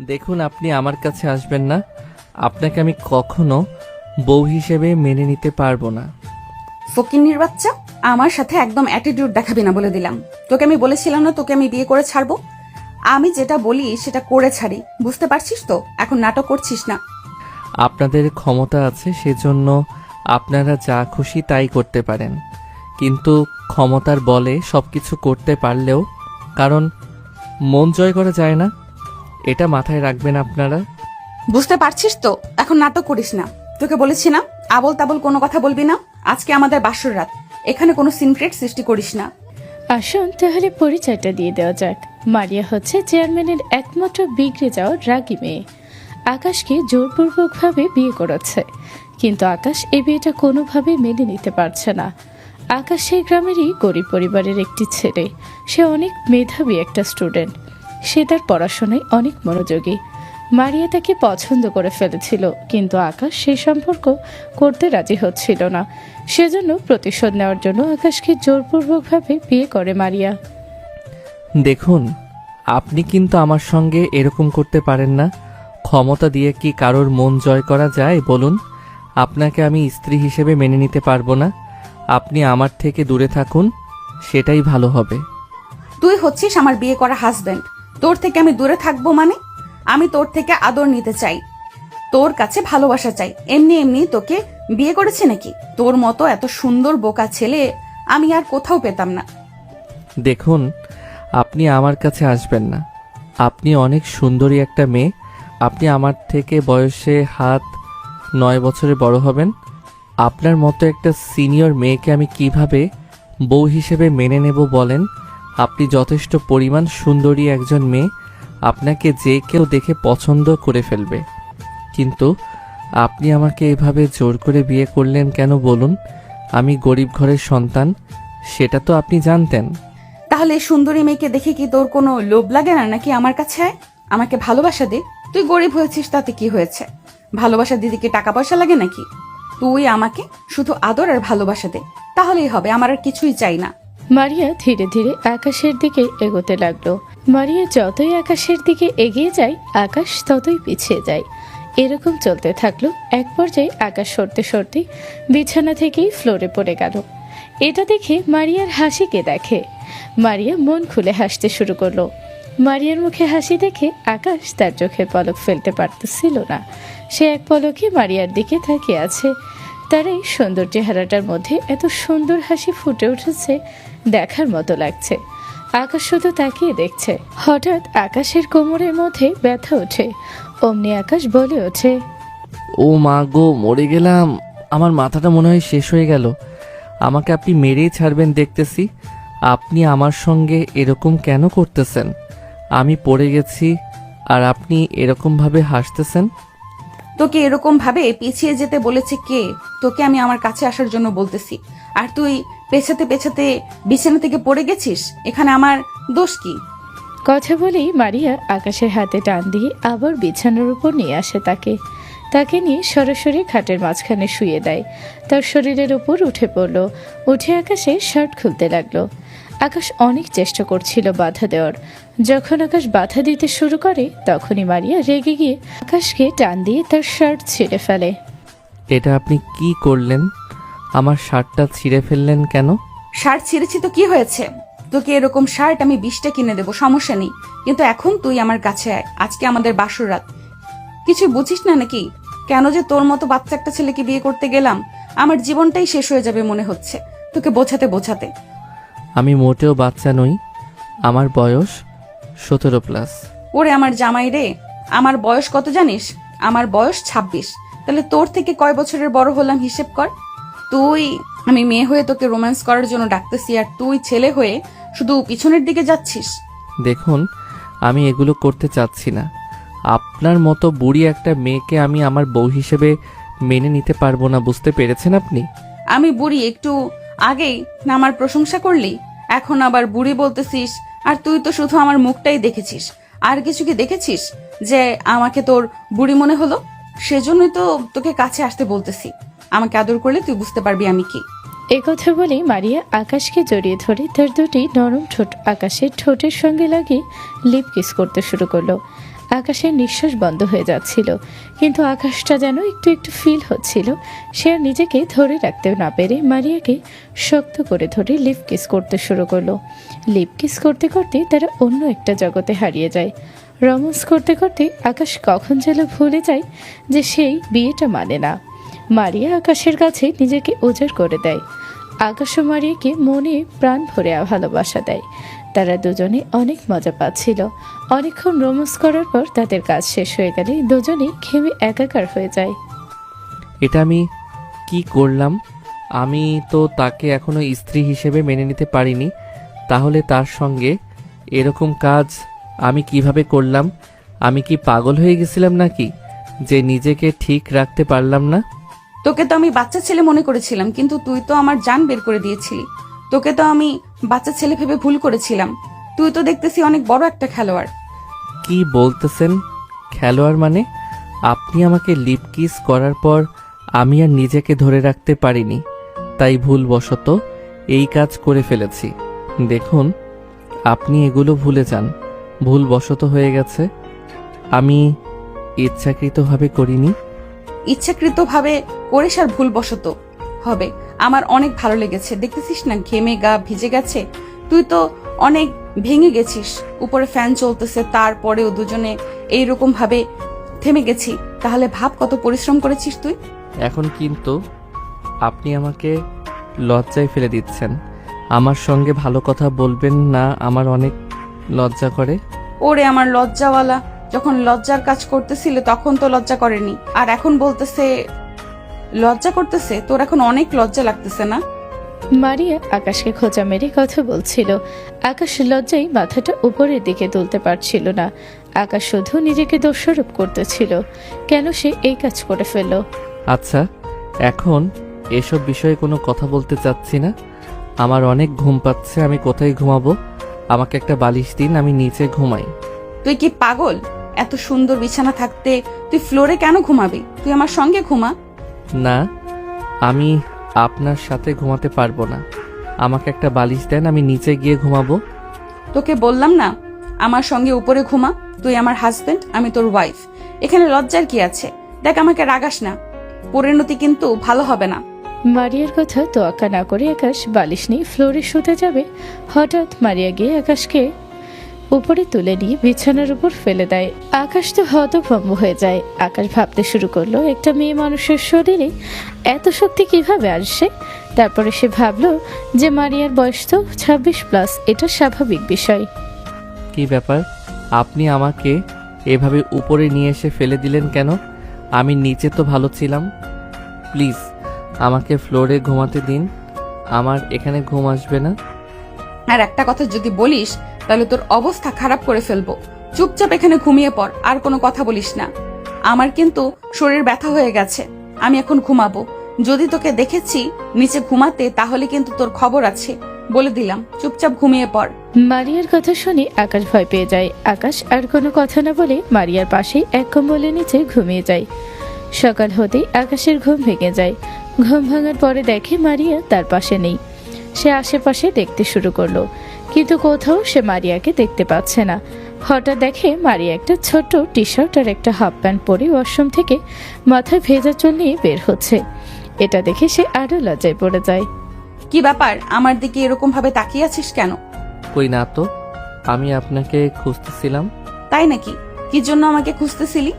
দেখুন, আপনি আমার কাছে আসবেন না। আপনাকে আমি কখনো বউ হিসেবে মেনে নিতে পারবো না। ফকিন্নির বাচ্চা, আমার সাথে একদম অ্যাটিটিউড দেখাবি না বলে দিলাম। তোকে আমি বলেছিলাম না তোকে আমি বিয়ে করে ছাড়বো? আমি যেটা বলি সেটা করে ছাড়ি, বুঝতে পারছিস তো? এখন নাটক করছিস না। আপনাদের ক্ষমতা আছে, সেজন্য আপনারা যা খুশি তাই করতে পারেন, কিন্তু ক্ষমতার বলে সবকিছু করতে পারলেও কারণ মন জয় করা যায় না, এটা মাথায় রাখবেন আপনারা। বুঝতে পারছিস তো? এখন নাটক করিস না। তোকে বলেছি না আবল তাবল কোনো কথা বলবি না। আজকে আমাদের বাসর রাত, এখানে কোনো সিনক্রেট সৃষ্টি করিস না। আসুন তাহলে পরিচয়টা দিয়ে দেওয়া যাক। মারিয়া হচ্ছে চেয়ারম্যানের একমাত্র বিগড়ে যাওয়ার রাগী মেয়ে। আকাশকে জোরপূর্বকভাবে বিয়ে করেছে, কিন্তু আকাশ এই বিয়েটা কোনোভাবে মেনে নিতে পারছে না। আকাশ সেই গ্রামেরই গরিব পরিবারের একটি ছেলে। সে অনেক মেধাবী একটা স্টুডেন্ট। সে তার পড়াশোনায় অনেক মনোযোগী। মারিয়া তাকে পছন্দ করে ফেলেছিল, কিন্তু আকাশ সেই সম্পর্ক করতে রাজি হচ্ছিল না। সেজন্য প্রতিশোধ নেওয়ার জন্য আকাশকে জোরপূর্বকভাবে বিয়ে করে মারিয়া। দেখুন, আপনি কিন্তু আমার সঙ্গে এরকম করতে পারেন না। ক্ষমতা দিয়ে কি কারোর মন জয় করা যায় বলুন? আপনাকে আমি স্ত্রী হিসেবে মেনে নিতে পারবো না। আপনি আমার থেকে দূরে থাকুন, সেটাই ভালো হবে। তুই হচ্ছিস আমার বিয়ে করা হাজবেন্ড, তোর থেকে আমি দূরে থাকবো মানে? আমি তোর থেকে আদর নিতে চাই, তোর কাছে ভালোবাসা চাই। এমনি এমনি তোকে বিয়ে করেছে নাকি? তোর মতো এত সুন্দর বোকা ছেলে আমি আর কোথাও পেতাম না। দেখুন, আপনি আমার কাছে আসবেন না। আপনি অনেক সুন্দরী একটা মেয়ে। আপনি আমার থেকে বয়সে 9 বছরের বড় হবেন। আপনার মতো একটা সিনিয়র মেয়েকে আমি কিভাবে বউ হিসেবে মেনে নেব বলেন? আপনি যথেষ্ট পরিমাণ সুন্দরী একজন মেয়ে, আপনাকে যে কেউ দেখে পছন্দ করে ফেলবে। কিন্তু আপনি আমাকে এভাবে জোর করে বিয়ে করলেন কেন বলুন? আমি গরিব ঘরের সন্তান, সেটা তো আপনি জানতেন। তাহলে এই সুন্দরী মেয়েকে দেখে কি তোর কোনো লোভ লাগে না নাকি? আমার কাছে আয়, আমাকে ভালোবাসা দে। তুই গরিব হয়েছিস তাতে কি হয়েছে? ভালোবাসা দিদি কি টাকা পয়সা লাগে নাকি? তুই আমাকে শুধু আদর আর ভালোবাসা দে, তাহলেই হবে। আমার আর কিছুই চাই না। মারিয়া ধীরে ধীরে আকাশের দিকে এগোতে লাগলো। মারিয়া যতই আকাশের দিকে এগিয়ে যায়, আকাশ ততই পিছিয়ে যায়। এরকম চলতে থাকলো। এক পর্যায়ে আকাশ সরতে সরতে বিছানা থেকেই ফ্লোরে পড়ে গেল। এটা দেখে মারিয়ার হাসিকে দেখে। মারিয়া মন খুলে হাসতে শুরু করলো। মারিয়ার মুখে হাসি দেখে আকাশ তার চোখের পলক ফেলতে পারতেছিল না। সে এক পলকে মারিয়ার দিকে তাকিয়ে আছে। তার এই সুন্দর চেহারাটার মধ্যে এত সুন্দর হাসি ফুটে উঠেছে, দেখার মতো লাগছে। আকাশ শুধু তাকিয়ে দেখছে। হঠাৎ আকাশের কোমরের মধ্যে ব্যথা ওঠে। অমনি আকাশ বলে ওঠে, ও মা গো, মরে গেলাম। আমার মাথাটা মনে হয় শেষ হয়ে গেল। আমাকে আপনি মেরেই ছাড়বেন দেখতেছি। আপনি আমার সঙ্গে এরকম কেন করতেছেন? আমি পড়ে গেছি আর আপনি এরকমভাবে হাসতেছেন। তোকে এরকম ভাবে পিছিয়ে যেতে বলেছে কে? তোকে আমি আমার কাছে আসার জন্য বলতেছি, আর তুই পেছাতে পেছাতে বিছানা থেকে পড়ে গেছিস। এখানে আমার দোষ কি? কথা বলেই মারিয়া আকাশের হাতে টান দিয়ে আবার বিছানার উপর নিয়ে আসে তাকে। তাকে নিয়ে সরাসরি খাটের মাঝখানে শুয়ে দেয়। তার শরীরের উপর উঠে পড়ল। উঠে আকাশের শার্ট খুলতে লাগলো। আকাশ অনেক চেষ্টা করছিল বাধা দেওয়ার। যখন আকাশ বাধা দিতে শুরু করে, তখনই মারিয়া রেগে গিয়ে আকাশকে টান দিয়ে তার শার্ট ছিঁড়ে ফেলে। এটা আপনি কি করলেন? আমার শার্টটা ছিঁড়ে ফেললেন কেন? শার্ট ছিঁড়েছি তো কি হয়েছে? তোকে এরকম শার্ট আমি 20টা কিনে দেবো, সমস্যা নেই। কিন্তু এখন তুই আমার কাছে আয়, আজকে আমাদের বাসর রাত। কিছু বুঝিস না নাকি? কেন যে তোর মতো বাচ্চা একটা ছেলেকে বিয়ে করতে গেলাম? আমার জীবনটাই শেষ হয়ে যাবে মনে হচ্ছে তোকে বোঝাতে বোঝাতে। আমি মোটেও বাচ্চা নই। আমার বয়স 17+। ওরে আমার জামাই রে, আমার বয়স কত জানিস? আমার বয়স 26। তাহলে তোর থেকে কয় বছরের বড় হলাম হিসেব কর। আমি মেয়ে হয়ে তোকে রোম্যান্স করার জন্য ডাকতেছি, আর তুই ছেলে হয়ে শুধু পিছনের দিকে যাচ্ছিস। দেখুন, আমি এগুলো করতে চাচ্ছি না। আপনার মতো বুড়ি একটা মেয়েকে আমি আমার বউ হিসেবে মেনে নিতে পারবো না, বুঝতে পেরেছেন আপনি? আমি বুড়ি? একটু আগেই না আমার প্রশংসা করলি, এখন আবার বুড়ি বলতেছিস? আর তুই তো শুধু আমার মুখটাই দেখেছিস, আর কিছু কি দেখেছিস যে আমাকে তোর বুড়ি মনে হলো? সেজন্যই তো তোকে কাছে আসতে বলতেছি। আমাকে আদর করলে তুই বুঝতে পারবি আমি কি। একথা বলে মারিয়া আকাশকে জড়িয়ে ধরে তার দুটি নরম ঠোঁট আকাশের ঠোঁটের সঙ্গে লাগিয়ে লিপ কিস করতে শুরু করলো। আকাশের নিঃশ্বাস বন্ধ হয়ে যাচ্ছিল, কিন্তু আকাশটা যেন একটু একটু ফিল হচ্ছিল। সে আর নিজেকে ধরে রাখতে না পেরে মারিয়াকে শক্ত করে ধরে লিপ কিস করতে শুরু করলো। লিপ কিস করতে করতে তারা অন্য একটা জগতে হারিয়ে যায়। রোম্যান্স করতে করতে আকাশ কখন যেন ভুলে যায় যে সেই বিয়েটা মানে না। মারিয়া আকাশের কাছে নিজেকে উজাড় করে দেয়। আকাশও মারিয়াকে মনে প্রাণ ভরে ভালোবাসা দেয়। তারা দুজনে অনেক মজা পাচ্ছিল। অনেকক্ষণ রোম্যান্স করার পর তাদের কাজ শেষ হয়ে গেলে দুজনেই ঘেমে একাকার হয়ে যায়। এটা আমি কি করলাম? আমি তো তাকে এখনো স্ত্রী হিসেবে মেনে নিতে পারিনি, তাহলে তার সঙ্গে এরকম কাজ আমি কিভাবে করলাম? আমি কি পাগল হয়ে গেছিলাম নাকি যে নিজেকে ঠিক রাখতে পারলাম না? তোকে তো আমি বাচ্চা ছেলে মনে করেছিলাম, কিন্তু তুই তো আমার জান বের করে দিয়েছিলি। তোকে তো আমি বাচ্চা ছেলে ভেবে ভুল করেছিলাম। তুই তো দেখতেছি অনেক বড় একটা খেলোয়াড়। কি বলতেছেন? খেলোয়াড় মানে? আপনি আমাকে লিপ কিস করার পর আমি আর নিজেকে ধরে রাখতে পারিনি, তাই ভুলবশত এই কাজ করে ফেলেছি। দেখুন, আপনি এগুলো ভুলে যান। ভুলবশত হয়ে গেছে, আমি ইচ্ছাকৃতভাবে করিনি। ইচ্ছাকৃতভাবে করিস আর ভুলবশত হবে। আমার অনেক ভালো লেগেছে, দেখতেছিস না ঘেমে গা ভিজে গেছে। তুই তো অনেক ভেঙে গেছিস, উপরে ফ্যান চলতেছে, তারপরেও দুজনে এইরকম ভাবে থেমে গেছি। তাহলে ভাব কত পরিশ্রম করেছিস তুই। এখন কিন্তু আপনি আমাকে লজ্জায় ফেলে দিচ্ছেন। আমার সঙ্গে ভালো কথা বলবেন না, আমার অনেক লজ্জা করে। ওরে আমার লজ্জাওয়ালা, যখন লজ্জার কাজ করতেছিলে তখন তো লজ্জা করেনি, আর এখন বলতেছে লজ্জা করতেছে। তোর এখন অনেক লজ্জা লাগতেছে না? মারিয়া আকাশকে খোঁচা মেরে কথা বলছিল। আকাশ লজ্জায় মাথাটা উপরের দিকে তুলতে পারছিল না। আকাশ শুধু নিজেকে দোষারোপ করতেছিল, কেন সে এই কাজ করে ফেলল। আচ্ছা, এখন এসব বিষয়ে কোনো কথা বলতে চাচ্ছি না। আমার অনেক ঘুম পাচ্ছে, আমি কোথায় ঘুমাবো? আমাকে একটা বালিশ দিন, আমি নিচে ঘুমাই। তুই কি পাগল? এত সুন্দর বিছানা থাকতে তুই ফ্লোরে কেন ঘুমাবি? তুই আমার সঙ্গে ঘুমা। না, আমি আপনার সাথে ঘুমাতে পারবো না। আমাকে একটা বালিশ দেন, আমি নিচে গিয়ে ঘুমাবো। তোকে বললাম না আমার সঙ্গে উপরে ঘুমা। তুই আমার হাজবেন্ড, আমি তোর ওয়াইফ। এখানে লজ্জার কি আছে? দেখ, আমাকে রাগাস না, পরিণতি কিন্তু ভালো হবে না। মারিয়ার কথা তোয়াক্কা না করে আকাশ বালিশ নিয়ে ফ্লোরে শুতে যাবে, হঠাৎ মারিয়া গিয়ে আকাশকে উপরে তুলে নিয়ে বিছানার উপর ফেলে দেয়। আকাশ তো হতভম্ব হয়ে যায়। আকাশ ভাবতে শুরু করলো একটা মেয়ে মানুষের শরীরে এত শক্তি কিভাবে আসে। তারপরে সে ভাবলো যে মারিয়ার বয়স তো 26+, এটা স্বাভাবিক বিষয়। কি ব্যাপার? আপনি আমাকে এভাবে উপরে নিয়ে এসে ফেলে দিলেন কেন? আমি নিচে তো ভালো ছিলাম। প্লিজ আমাকে ফ্লোরে ঘুমাতে দিন, আমার এখানে ঘুম আসবে না। আর একটা কথা যদি বলিস তাহলে তোর অবস্থা খারাপ করে ফেলবো। চুপচাপ এখানে ঘুমিয়ে পড়, আর কোনো কথা বলিস না। আমার কিন্তু শরীর ব্যথা হয়ে গেছে, আমি এখন ঘুমাবো। যদি তোকে দেখেছি নিচে ঘুমাতে তাহলে কিন্তু তোর খবর আছে, বলে দিলাম। চুপচাপ ঘুমিয়ে পড়। মারিয়ার কথা শুনে আকাশ ভয় পেয়ে যায়। আকাশ আর কোনো কথা না বলে মারিয়ার পাশেই এক কম্বলের নিচে ঘুমিয়ে যায়। সকাল হতেই আকাশের ঘুম ভেঙে যায়। ঘুম ভাঙার পরে দেখে মারিয়া তার পাশে নেই। সে আশেপাশে দেখতে শুরু করলো, কিন্তু কোথাও সে মারিয়াকে দেখতে পাচ্ছে না। হঠাৎ দেখে মারিয়া একটা ছোট্ট টি শার্ট আর একটা হাফ প্যান্ট পরে ওয়াশরুম থেকে মাথায় ভেজা চুল নিয়ে বের হচ্ছে। এটা দেখে সে আরো লজ্জায় পড়ে যায়। কি ব্যাপার, আমার দিকে এরকম ভাবে তাকিয়ে আছিস কেন? কই না তো, আমি আপনাকে খুঁজতেছিলাম। তাই নাকি? কি জন্য আমাকে খুঁজতেছিলি?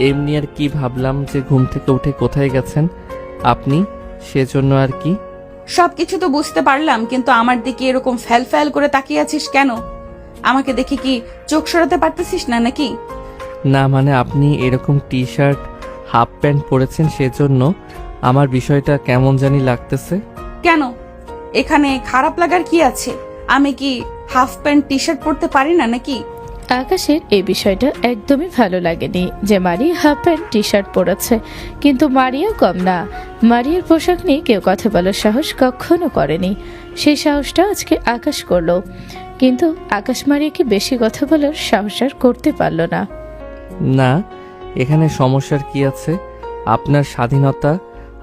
এমনি আর কি, ভাবলাম যে ঘুম থেকে উঠে কোথায় গেছেন আপনি, সেজন্য আর কি। সবকিছু তো বুঝতে পারলাম, কিন্তু আমার দিকে এরকম ফ্যাল ফ্যাল করে তাকিয়ে আছিস কেন? আমাকে দেখে কি চোখ সরাতে পারতেছিস না নাকি? না মানে আপনি এরকম টি শার্ট হাফ প্যান্ট পরেছেন, সেজন্য আমার বিষয়টা কেমন জানি লাগতেছে। কেন? এখানে খারাপ লাগার কি আছে? আমি কি হাফ প্যান্ট টি শার্ট পরতে পারি না নাকি? আকাশের এই বিষয়টা একদমই ভালো লাগেনি যে মারিয়া হাফ প্যান্ট টি শার্ট পরেছে, কিন্তু মারিয়া কম না। মারিয়ার পোশাক নিয়ে কেউ কথা বলার সাহস কখনো করেনি, সেই সাহসটা আজকে আকাশ করলো। কিন্তু আকাশ মারিয়াকে বেশি কথা বলার সাহস আর করতে পারল না। না, এখানে সমস্যার কি আছে? আপনার স্বাধীনতা,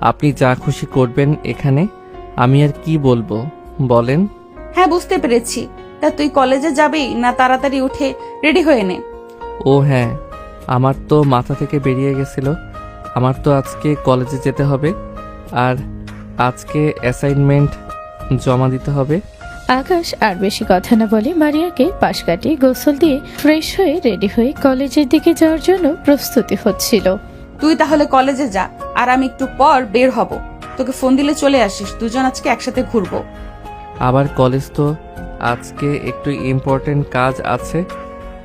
আপনি যা খুশি করবেন এখানে। আমি আর কি বলবো বলেন। হ্যাঁ, বুঝতে পেরেছি। তা তুই কলেজে যাবি না তাড়াতাড়ি উঠে রেডি হয়ে নে? ও হ্যাঁ, আমার তো মাথা থেকে বেরিয়ে গেছিল। আমার তো আজকে কলেজে যেতে হবে, আর আজকে অ্যাসাইনমেন্ট জমা দিতে হবে। আকাশ আর বেশি কথা না বলে মারিয়াকে পাশ কাটিয়ে গোসল দিয়ে ফ্রেশ হয়ে রেডি হয়ে কলেজের দিকে যাওয়ার জন্য প্রস্তুতি হচ্ছিল। তুই তাহলে কলেজে যা, আর আমি একটু পর বের হব। তোকে ফোন দিলে চলে আসিস, দুজন আজকে একসাথে ঘুরবো। আবার কলেজ তো আজকে একটু ইম্পর্টেন্ট কাজ আছে,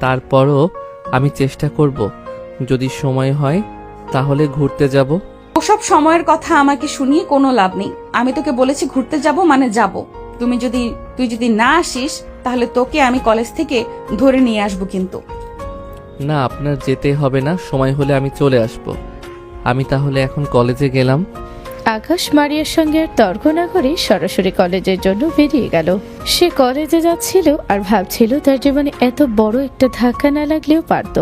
তারপরও আমি চেষ্টা করব, যদি সময় হয় তাহলে ঘুরতে যাব। ওসব সময়ের কথা আমাকে শুনিয়ে কোনো লাভ নেই। আমি তোকে বলেছি ঘুরতে যাব মানে যাব। তুই যদি না আসিস তাহলে তোকে আমি কলেজ থেকে ধরে নিয়ে আসবো। কিন্তু না, আপনার যেতে হবে না, সময় হলে আমি চলে আসব। আমি তাহলে এখন কলেজে গেলাম। আকাশ মারিয়ার সঙ্গে আর তর্ক না করে সরাসরি কলেজের জন্য বেরিয়ে গেল। সে কলেজে যাচ্ছিল আর ভাবছিল তার জীবনে এত বড় একটা ধাক্কা না লাগলেও পারত।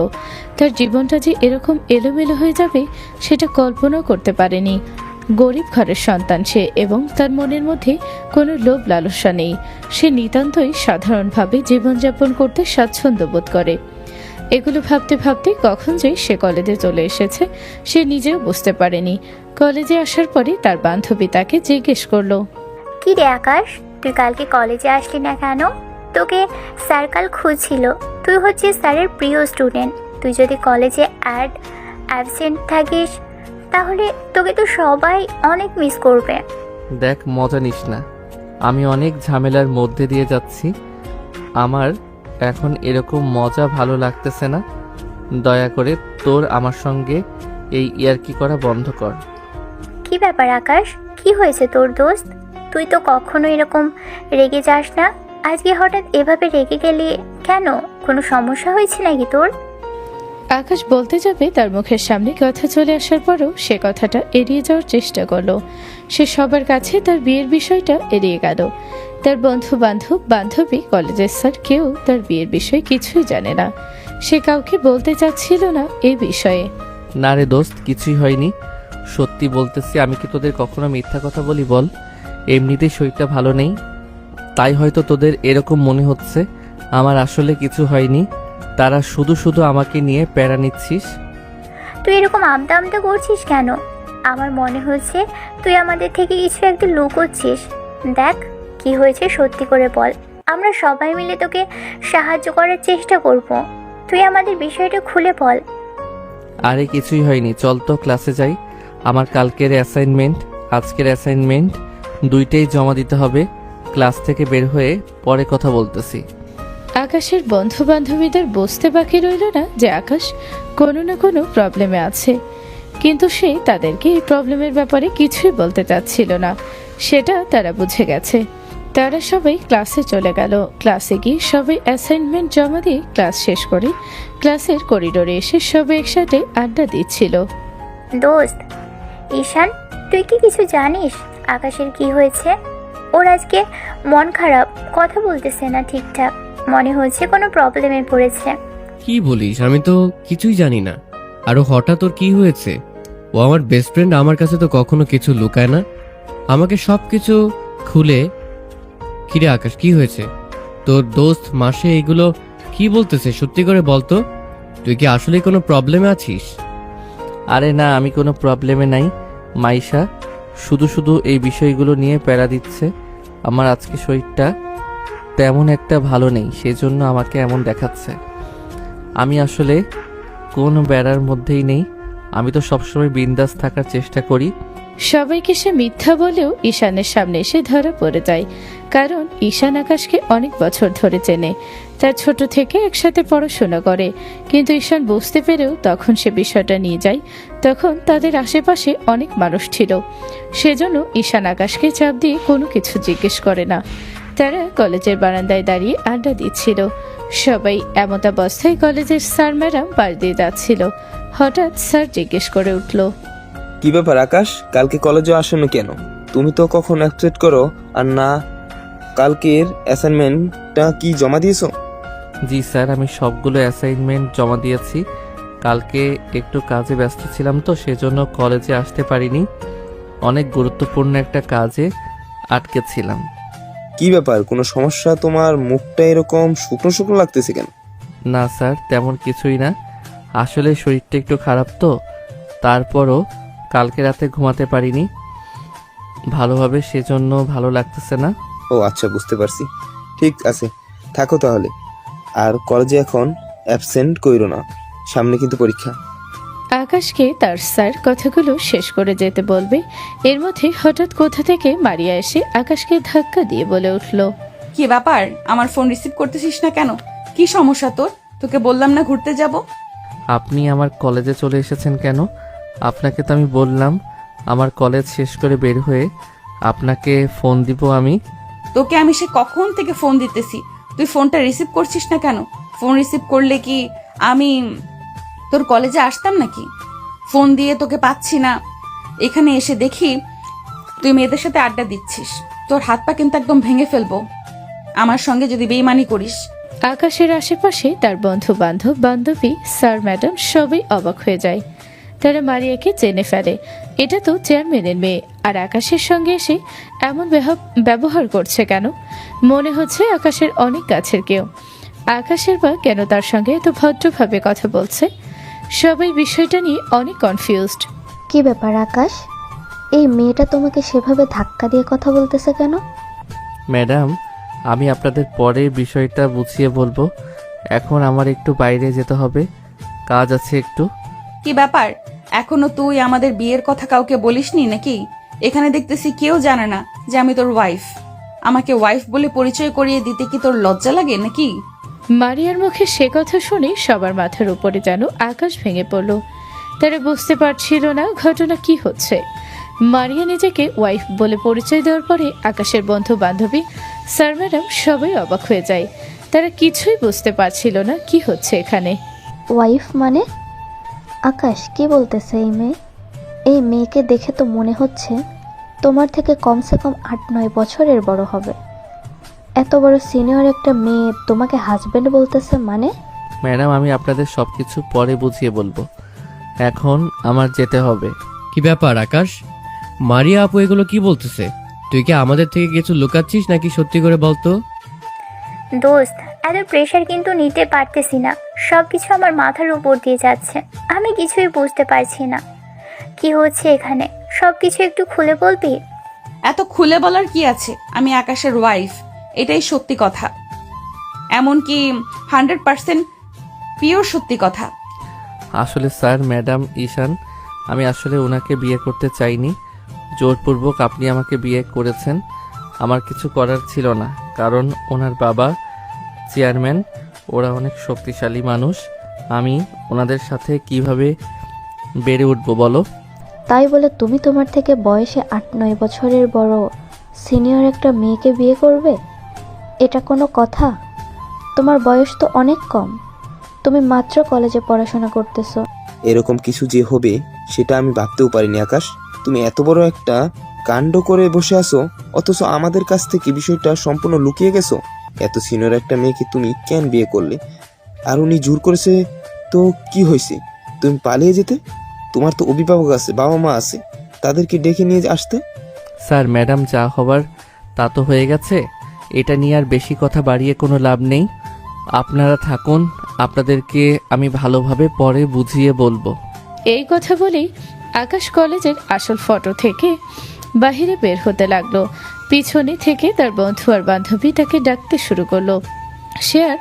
তার জীবনটা যে এরকম এলোমেলো হয়ে যাবে সেটা কল্পনাও করতে পারেনি। গরিব ঘরের সন্তান সে, এবং তার মনের মধ্যে কোনো লোভ লালসা নেই। সে নিতান্তই সাধারণভাবে জীবনযাপন করতে স্বাচ্ছন্দ্য বোধ করে। এগুলো ভাবতে ভাবতে কখন যে সে কলেজে চলে এসেছে সে নিজেও বুঝতে পারেনি। কলেজে আসার পরে তার বান্ধবী তাকে জিজ্ঞেস করলো, কি রে আকাশ, তুই কালকে কলেজে আসলি না কেন? তোকে স্যার কাল খুঁজছিল। তুই হচ্ছিস স্যারের প্রিয় স্টুডেন্ট। তুই যদি কলেজে অ্যাবসেন্ট থাকিস তাহলে তোকে তো সবাই অনেক মিস করবে। দেখ, মজা নিস না, আমি অনেক ঝামেলার মধ্যে দিয়ে যাচ্ছি। আমার এখন এরকম মজা ভালো লাগতেছে না। দয়া করে তোর আমার সঙ্গে এই ইয়ার্কি করা বন্ধ কর। কি ব্যাপার আকাশ, কি হয়েছে তোর দোস্ত? তুই তো কখনো এরকম রেগে যাস না, আজকে হঠাৎ এভাবে রেগে গেলি কেন? কোনো সমস্যা হয়েছে নাকি তোর? আকাশ বলতে যাবে তার মুখের সামনে কথা চলে আসার পরও সে কথাটা এড়িয়ে যাওয়ার চেষ্টা করলো। সে সবার কাছে তার বিয়ের বিষয়টা এড়িয়ে গেল। তার বন্ধু বান্ধবী, কলেজের স্যার কেউ তার বিয়ের বিষয়ে কিছুই জানে না। সে কাউকে বলতে চাচ্ছিল না এই বিষয়ে। না রে দোস্ত, কিছুই হয়নি, সত্যি বলতেছি। আমি কি তোদের কখনো মিথ্যা কথা বলি বল? এমনিতেই শরীরটা ভালো নেই, তাই হয়তো তোদের এরকম মনে হচ্ছে। আমার আসলে কিছু হয়নি, তারা শুধু শুধু আমাকে নিয়ে প্যারা নিচ্ছিস। তুই এরকম আমতা আমতা করছিস কেন? আমার মনে হচ্ছে তুই আমাদের থেকে কিছু একটা লুকোচ্ছিস। দেখ কি হয়েছে সত্যি করে বল, আমরা সবাই মিলে তোকে সাহায্য করার চেষ্টা করব। তুই আমাদের বিষয়টা খুলে বল। আরে কিছুই হয়নি, চল তো ক্লাসে যাই। আমার কালকের অ্যাসাইনমেন্ট, আজকের অ্যাসাইনমেন্ট দুইটাই জমা দিতে হবে। ক্লাস থেকে বের হয়ে পরে কথা বলতেছি। আকাশের বন্ধু বান্ধবীদের বুঝতে বাকি রইল না যে আকাশ কোনো না কোনো প্রবলেমে আছে, কিন্তু সে তাদেরকে এই প্রবলেমের ব্যাপারে কিছুই বলতে চাচ্ছিল না, সেটা তারা বুঝে গেছে। তারা সবাই ক্লাসে চলে গেল। ক্লাসে গিয়ে সবাই অ্যাসাইনমেন্ট জমা দিয়ে ক্লাস শেষ করে ক্লাসের করিডোরে এসে সবাই একসাথে আড্ডা দিচ্ছিল। দোস্ত ঈশান, তুই কি কিছু জানিস আকাশের কি হয়েছে? ওর আজকে মন খারাপ, কথা বলতেছে না ঠিকঠাক, মনে হচ্ছে কোনো প্রবলেমে পড়েছে। কি বলিস? আমি তো কিছুই জানি না। আরো হঠাৎ ওর কি হয়েছে? ও আমার বেস্ট ফ্রেন্ড, আমার কাছে তো কখনো কিছু লুকায় না, আমাকে সব কিছু খুলে। কিরে আকাশ, কি হয়েছে? তোর দোস্ত মাসে এগুলো কি বলতেছে? সত্যি করে বলতো, তুই কি আসলে কোনো প্রবলেমে আছিস? আরে না, আমি কোনো প্রবলেমে নাই মাইশা, শুধু শুধু এই বিষয়গুলো নিয়ে প্যারা দিচ্ছে। আমার আজকে শরীরটা তেমন একটা ভালো নেই, সেজন্য আমাকে এমন দেখাচ্ছে। আমি আসলে কোন বেড়ার মধ্যেই নেই, আমি তো সবসময় বিন্দাস থাকার চেষ্টা করি। সবাইকে সে মিথ্যা বলেও ঈশানের সামনে এসে ধরা পড়ে যায়, কারণ ঈশান আকাশকে অনেক বছর ধরে চেনে। তার ছোট থেকে একসাথে পড়াশোনা করে, কিন্তু ঈশান বুঝতে পেরেও তখন সে বিষয়টা নিয়ে যায়। তখন তাদের আশেপাশে অনেক মানুষ ছিল, সেজন্য ঈশান আকাশকে চাপ দিয়ে কোনো কিছু জিজ্ঞেস করে না। তারা কলেজের বারান্দায় দাঁড়িয়ে আড্ডা দিচ্ছিল। সবাই এমতাবস্থায় কলেজের স্যার ম্যাডাম পাশ দিয়ে যাচ্ছিল। হঠাৎ স্যার জিজ্ঞেস করে উঠল, কি ব্যাপার আকাশ, কালকে কলেজে আসোনি কেন? তুমি তো কখন অ্যাবসেন্ট করো আর না। কালকের অ্যাসাইনমেন্টটা কি জমা দিয়েছো? জি স্যার, আমি সবগুলো অ্যাসাইনমেন্ট জমা দিয়েছি। কালকে একটু কাজে ব্যস্ত ছিলাম তো সেজন্য কলেজে আসতে পারিনি। অনেক গুরুত্বপূর্ণ একটা কাজে আটকে ছিলাম। কি ব্যাপার, কোনো সমস্যা? তোমার মুখটা এরকম শুকনো শুকনো লাগতেছে কেন? না স্যার, তেমন কিছুই না। আসলে শরীরটা একটু খারাপ তো, তারপরও কালকে রাতে ঘুমাতে পারিনি ভালোভাবে, সেজন্য ভালো লাগতেছে না। ও আচ্ছা, বুঝতে পারছি। ঠিক আছে, থাকো তাহলে। আর কলেজে এখন অ্যাবসেন্ট কইরো না, সামনে কিন্তু পরীক্ষা। আকাশকে তার স্যার কথাগুলো শেষ করে যেতে বলবে, এর মধ্যে হঠাৎ কোথা থেকে মারিয়া এসে আকাশকে ধাক্কা দিয়ে বলে উঠল, কি ব্যাপার, আমার ফোন রিসিভ করতেছিস না কেন? কি সমস্যা তোর? তোকে বললাম না ঘুরতে যাব। আপনি আমার কলেজে চলে এসেছেন কেন? আপনাকে তো আমি বললাম আমার কলেজ শেষ করে বের হয়ে আপনাকে ফোন দিব আমি। তোকে আমি সে কখন থেকে ফোন দিতেছি, তুই ফোনটা রিসিভ করছিস না কেন? ফোন রিসিভ করলে কি আমি তোর কলেজে আসতাম নাকি? ফোন দিয়ে তোকে পাচ্ছি না, এখানে এসে দেখি তুই মেয়েদের সাথে আড্ডা দিচ্ছিস। তোর হাত পা কিন্তু একদম ভেঙে ফেলবো আমার সঙ্গে যদি বেইমানি করিস। আকাশের আশেপাশে তার বন্ধু বান্ধব বান্ধবী স্যার ম্যাডাম সবাই অবাক হয়ে যায়। তারা মারিয়াকে চেনে ফেলে, এটা তো চেয়ারম্যানের মেয়ে, আর আকাশের সঙ্গে এসে এমন ব্যবহার করছে কেন? মনে হচ্ছে আকাশের অনেক কাছের কেউ। আকাশের বা কেন তার সঙ্গে এত ভদ্রভাবে কথা বলছে? সবাই বিষয়টা নিয়ে অনেক কনফিউজড। কি ব্যাপার আকাশ, এই মেয়েটা তোমাকে সেভাবে ধাক্কা দিয়ে কথা বলতেছে কেন? ম্যাডাম, আমি আপনাদের পরে বিষয়টা বুঝিয়ে বলবো। এখন আমার একটু বাইরে যেতে হবে, কাজ আছে একটু। কি ব্যাপার, এখনো তুই আমাদের বিয়ের কথা কাউকে বলিসনি নাকি? এখানে দেখতেছি কেউ জানে না যে আমি তোর ওয়াইফ। আমাকে ওয়াইফ বলে পরিচয় করিয়ে দিতে কি তোর লজ্জা লাগে নাকি? মারিয়ার মুখে সে কথা শুনে সবার মাথার উপরে যেন আকাশ ভেঙে পড়ল। তারা বুঝতে পারছিল না ঘটনা কি হচ্ছে। মারিয়া নিজেকে ওয়াইফ বলে পরিচয় দেওয়ার পরে আকাশের বন্ধু বান্ধবী স্যার ম্যাডাম সবাই অবাক হয়ে যায়। তারা কিছুই বুঝতে পারছিল না কি হচ্ছে এখানে। ওয়াইফ মানে? আকাশ কি বলতেছে এই মেয়ে? এই মেয়েকে দেখে তো মনে হচ্ছে তোমার থেকে কমসে কম 8-9 বছরের বড় হবে। এত বড় সিনিয়র একটা মেয়ে তোমাকে হাজবেন্ড বলতেছে মানে? ম্যাডাম, আমি আপনাদের সব কিছু পরে বুঝিয়ে বলবো, এখন আমার যেতে হবে। কি ব্যাপার আকাশ, মারিয়া আপু এগুলো কি বলতেছে? তুই কি আমাদের থেকে কিছু লুকাচ্ছিস নাকি সত্যি করে বলতো? দোস্ত, এত প্রেশার কিন্তু নিতে পারতেছি না, সব কিছু আমার মাথার উপর দিয়ে যাচ্ছে, আমি কিছুই বুঝতে পারছি না কি হচ্ছে এখানে। সব কিছু একটু খুলে বলবি? এত খুলে বলার কি আছে? আমি আকাশের ওয়াইফ, এটাই সত্যি কথা, এমনকি 100% পিওর সত্যি কথা। আসলে স্যার ম্যাডাম ঈশান, আমি আসলে ওনাকে বিয়ে করতে চাইনি, জোরপূর্বক আপনি আমাকে বিয়ে করেছেন। আমার কিছু করার ছিল না, কারণ ওনার বাবা চেয়ারম্যান, ওরা অনেক শক্তিশালী মানুষ। আমি ওনাদের সাথে কিভাবে বেড়ে উঠবো বলো? তাই বলে তুমি তোমার থেকে বয়সে 8-9 বছরের বড় সিনিয়র একটা মেয়েকে বিয়ে করবে? এটা কোনো কথা? তোমার বয়স তো অনেক কম, তুমি মাত্র কলেজে পড়াশোনা করতেছো। এরকম কিছু যে হবে সেটা আমি ভাবতেও পারিনি আকাশ। তুমি এত বড় একটা কাণ্ড করে বসে আছো, অথচ আমাদের কাছ থেকে বিষয়টা সম্পূর্ণ লুকিয়ে গেছো। এত সিনিয়র একটা মেয়েকে তুমি কেন বিয়ে করলে? আর উনি জোর করেছে তো কি হয়েছে? তুমি পালিয়ে যেতে, তোমার তো অভিভাবক আছে, বাবা মা আছে, তাদেরকে ডেকে নিয়ে আসতে। স্যার ম্যাডাম, যা হবার তা তো হয়ে গেছে, এটা নিয়ে আর বেশি কথা বাড়িয়ে কোনো লাভ নেই। আপনারা থাকুন, আপনাদেরকে আমি ভালোভাবে পরে বুঝিয়ে বলবো। এই কথা বলেই আকাশ কলেজের আসল ফটো থেকে বাহিরে বের হতে লাগলো। পিছনে থেকে তার বন্ধু আর বান্ধবী তাকে ডাকতে শুরু করলো। সে আর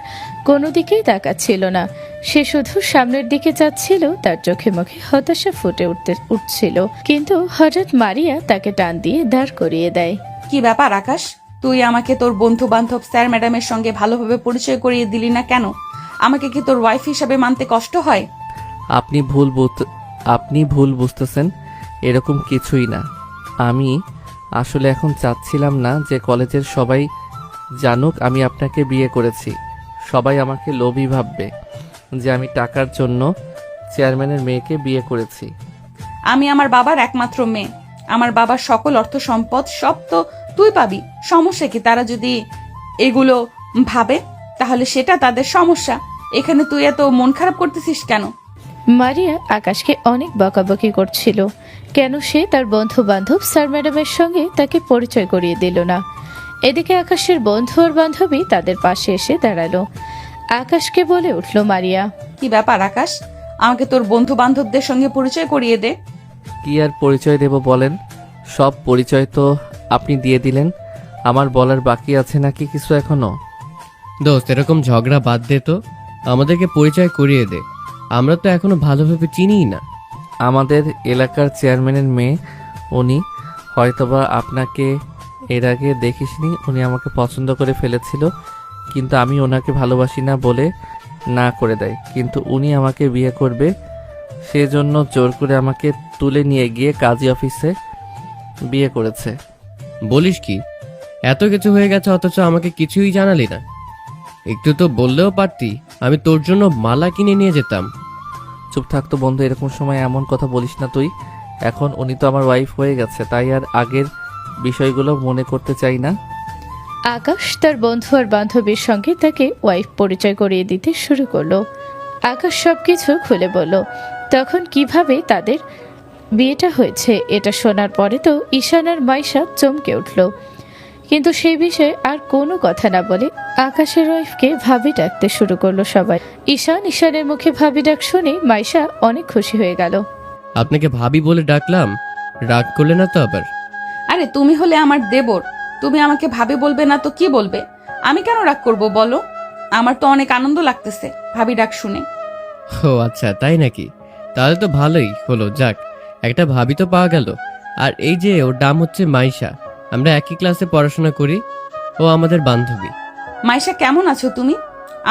কোনো দিকেই তাকাচ্ছিল না, সে শুধু সামনের দিকে যাচ্ছিল। তার চোখে মুখে হতাশা ফুটে উঠছিল। কিন্তু হঠাৎ মারিয়া তাকে টান দিয়ে দাঁড় করিয়ে দেয়। কি ব্যাপার আকাশ, তুই আমাকে তোর বন্ধু বান্ধব স্যার ম্যাডামের সঙ্গে ভালোভাবে পরিচয় করিয়ে দিলি না কেন? আমাকে কি তোর ওয়াইফ হিসাবে মানতে কষ্ট হয়? আপনি ভুল বুঝতেছেন, এরকম কিছুই না। আমি আসলে এখন চাচ্ছিলাম না যে কলেজের সবাই জানুক আমি আপনাকে বিয়ে করেছি। সবাই আমাকে লোভী ভাববে যে আমি টাকার জন্য চেয়ারম্যানের মেয়েকে বিয়ে করেছি। আমি আমার বাবার একমাত্র মেয়ে, আমার বাবার সকল অর্থ সম্পদ সব তো তুই পাবি। সমস্যা কি? তারা যদি এগুলো ভাবে তাহলে সেটা তাদের সমস্যা। এখানে তুই এত মন খারাপ করতেছিস কেন? মারিয়া আকাশকে অনেক বকাবকি করছিল। কেন সে তার বন্ধু বান্ধব স্যার ম্যাডামের সঙ্গে তাকে পরিচয় করিয়ে দিল না। এদিকে আকাশের বন্ধু আর বান্ধবী তাদের পাশে এসে দাঁড়ালো। আকাশকে বলে উঠল মারিয়া, কি ব্যাপার আকাশ, আমাকে তোর বন্ধু বান্ধবদের সঙ্গে পরিচয় করিয়ে দে। কি আর পরিচয় দেব বলেন? সব পরিচয় তো আপনি দিয়ে দিলেন। আমার বলার বাকি আছে নাকি কিছু এখনো? দোস্ত, এরকম ঝগড়া বাদ দে তো, আমাদেরকে পরিচয় করিয়ে দে। আমরা তো এখনো ভালোভাবে চিনিই না। আমাদের এলাকার চেয়ারম্যানের মেয়ে উনি। হয়তোবা আপনাকে এর আগে দেখিসনি। উনি আমাকে পছন্দ করে ফেলেছিল, কিন্তু আমি ওনাকে ভালোবাসি না বলে না করে দেয়। কিন্তু উনি আমাকে বিয়ে করবে, সেজন্য জোর করে আমাকে তুলে নিয়ে গিয়ে কাজী অফিসে বিয়ে করেছে। বলিস কি, এত কিছু হয়ে গেছে অথচ আমাকে কিছুই জানালি না? একটু তো বললেও পারতি, আমি তোর জন্য মালা কিনে নিয়ে যেতাম। চুপ থাকতো বন্ধু, এরকম সময় এমন কথা বলিস না তুই। এখন উনি তো আমার ওয়াইফ হয়ে গেছে, তাই আর আগের বিষয়গুলো মনে করতে চাই না। আকাশ তার বন্ধু আর বান্ধবীর সঙ্গে তাকে ওয়াইফ পরিচয় করিয়ে দিতে শুরু করলো। আকাশ সবকিছু খুলে বলল। তখন কিভাবে তাদের বিয়েটা হয়েছে এটা শোনার পরে তো ঈশান আর মাইশা চমকে উঠল, কিন্তু সেই বিষয়ে আর কোনো কথা না বলে আকাশের ওয়াইফকে ভাবি ডাকতে শুরু করলো সবাই। ঈশানের মুখে ভাবি ডাক শুনে মাইশা অনেক খুশি হয়ে গেল। আপনাকে ভাবি বলে ডাকলাম, রাগ করলে না তো আবার? আরে তুমি হলে আমার দেবর, তুমি আমাকে ভাবে বলবে না তো কি বলবে? আমি কেন রাগ করব বলো? আমার তো অনেক আনন্দ লাগতেছে ভাবি ডাক শুনে। ও আচ্ছা, তাই নাকি? তাহলে তো ভালোই হলো, যাক একটা ভাবি তো পাওয়া গেল। আর এই যে ওর নাম হচ্ছে মাইশা, আমরা একই ক্লাসে পড়াশোনা করি, ও আমাদের বান্ধবী। মাইশা কেমন আছো তুমি?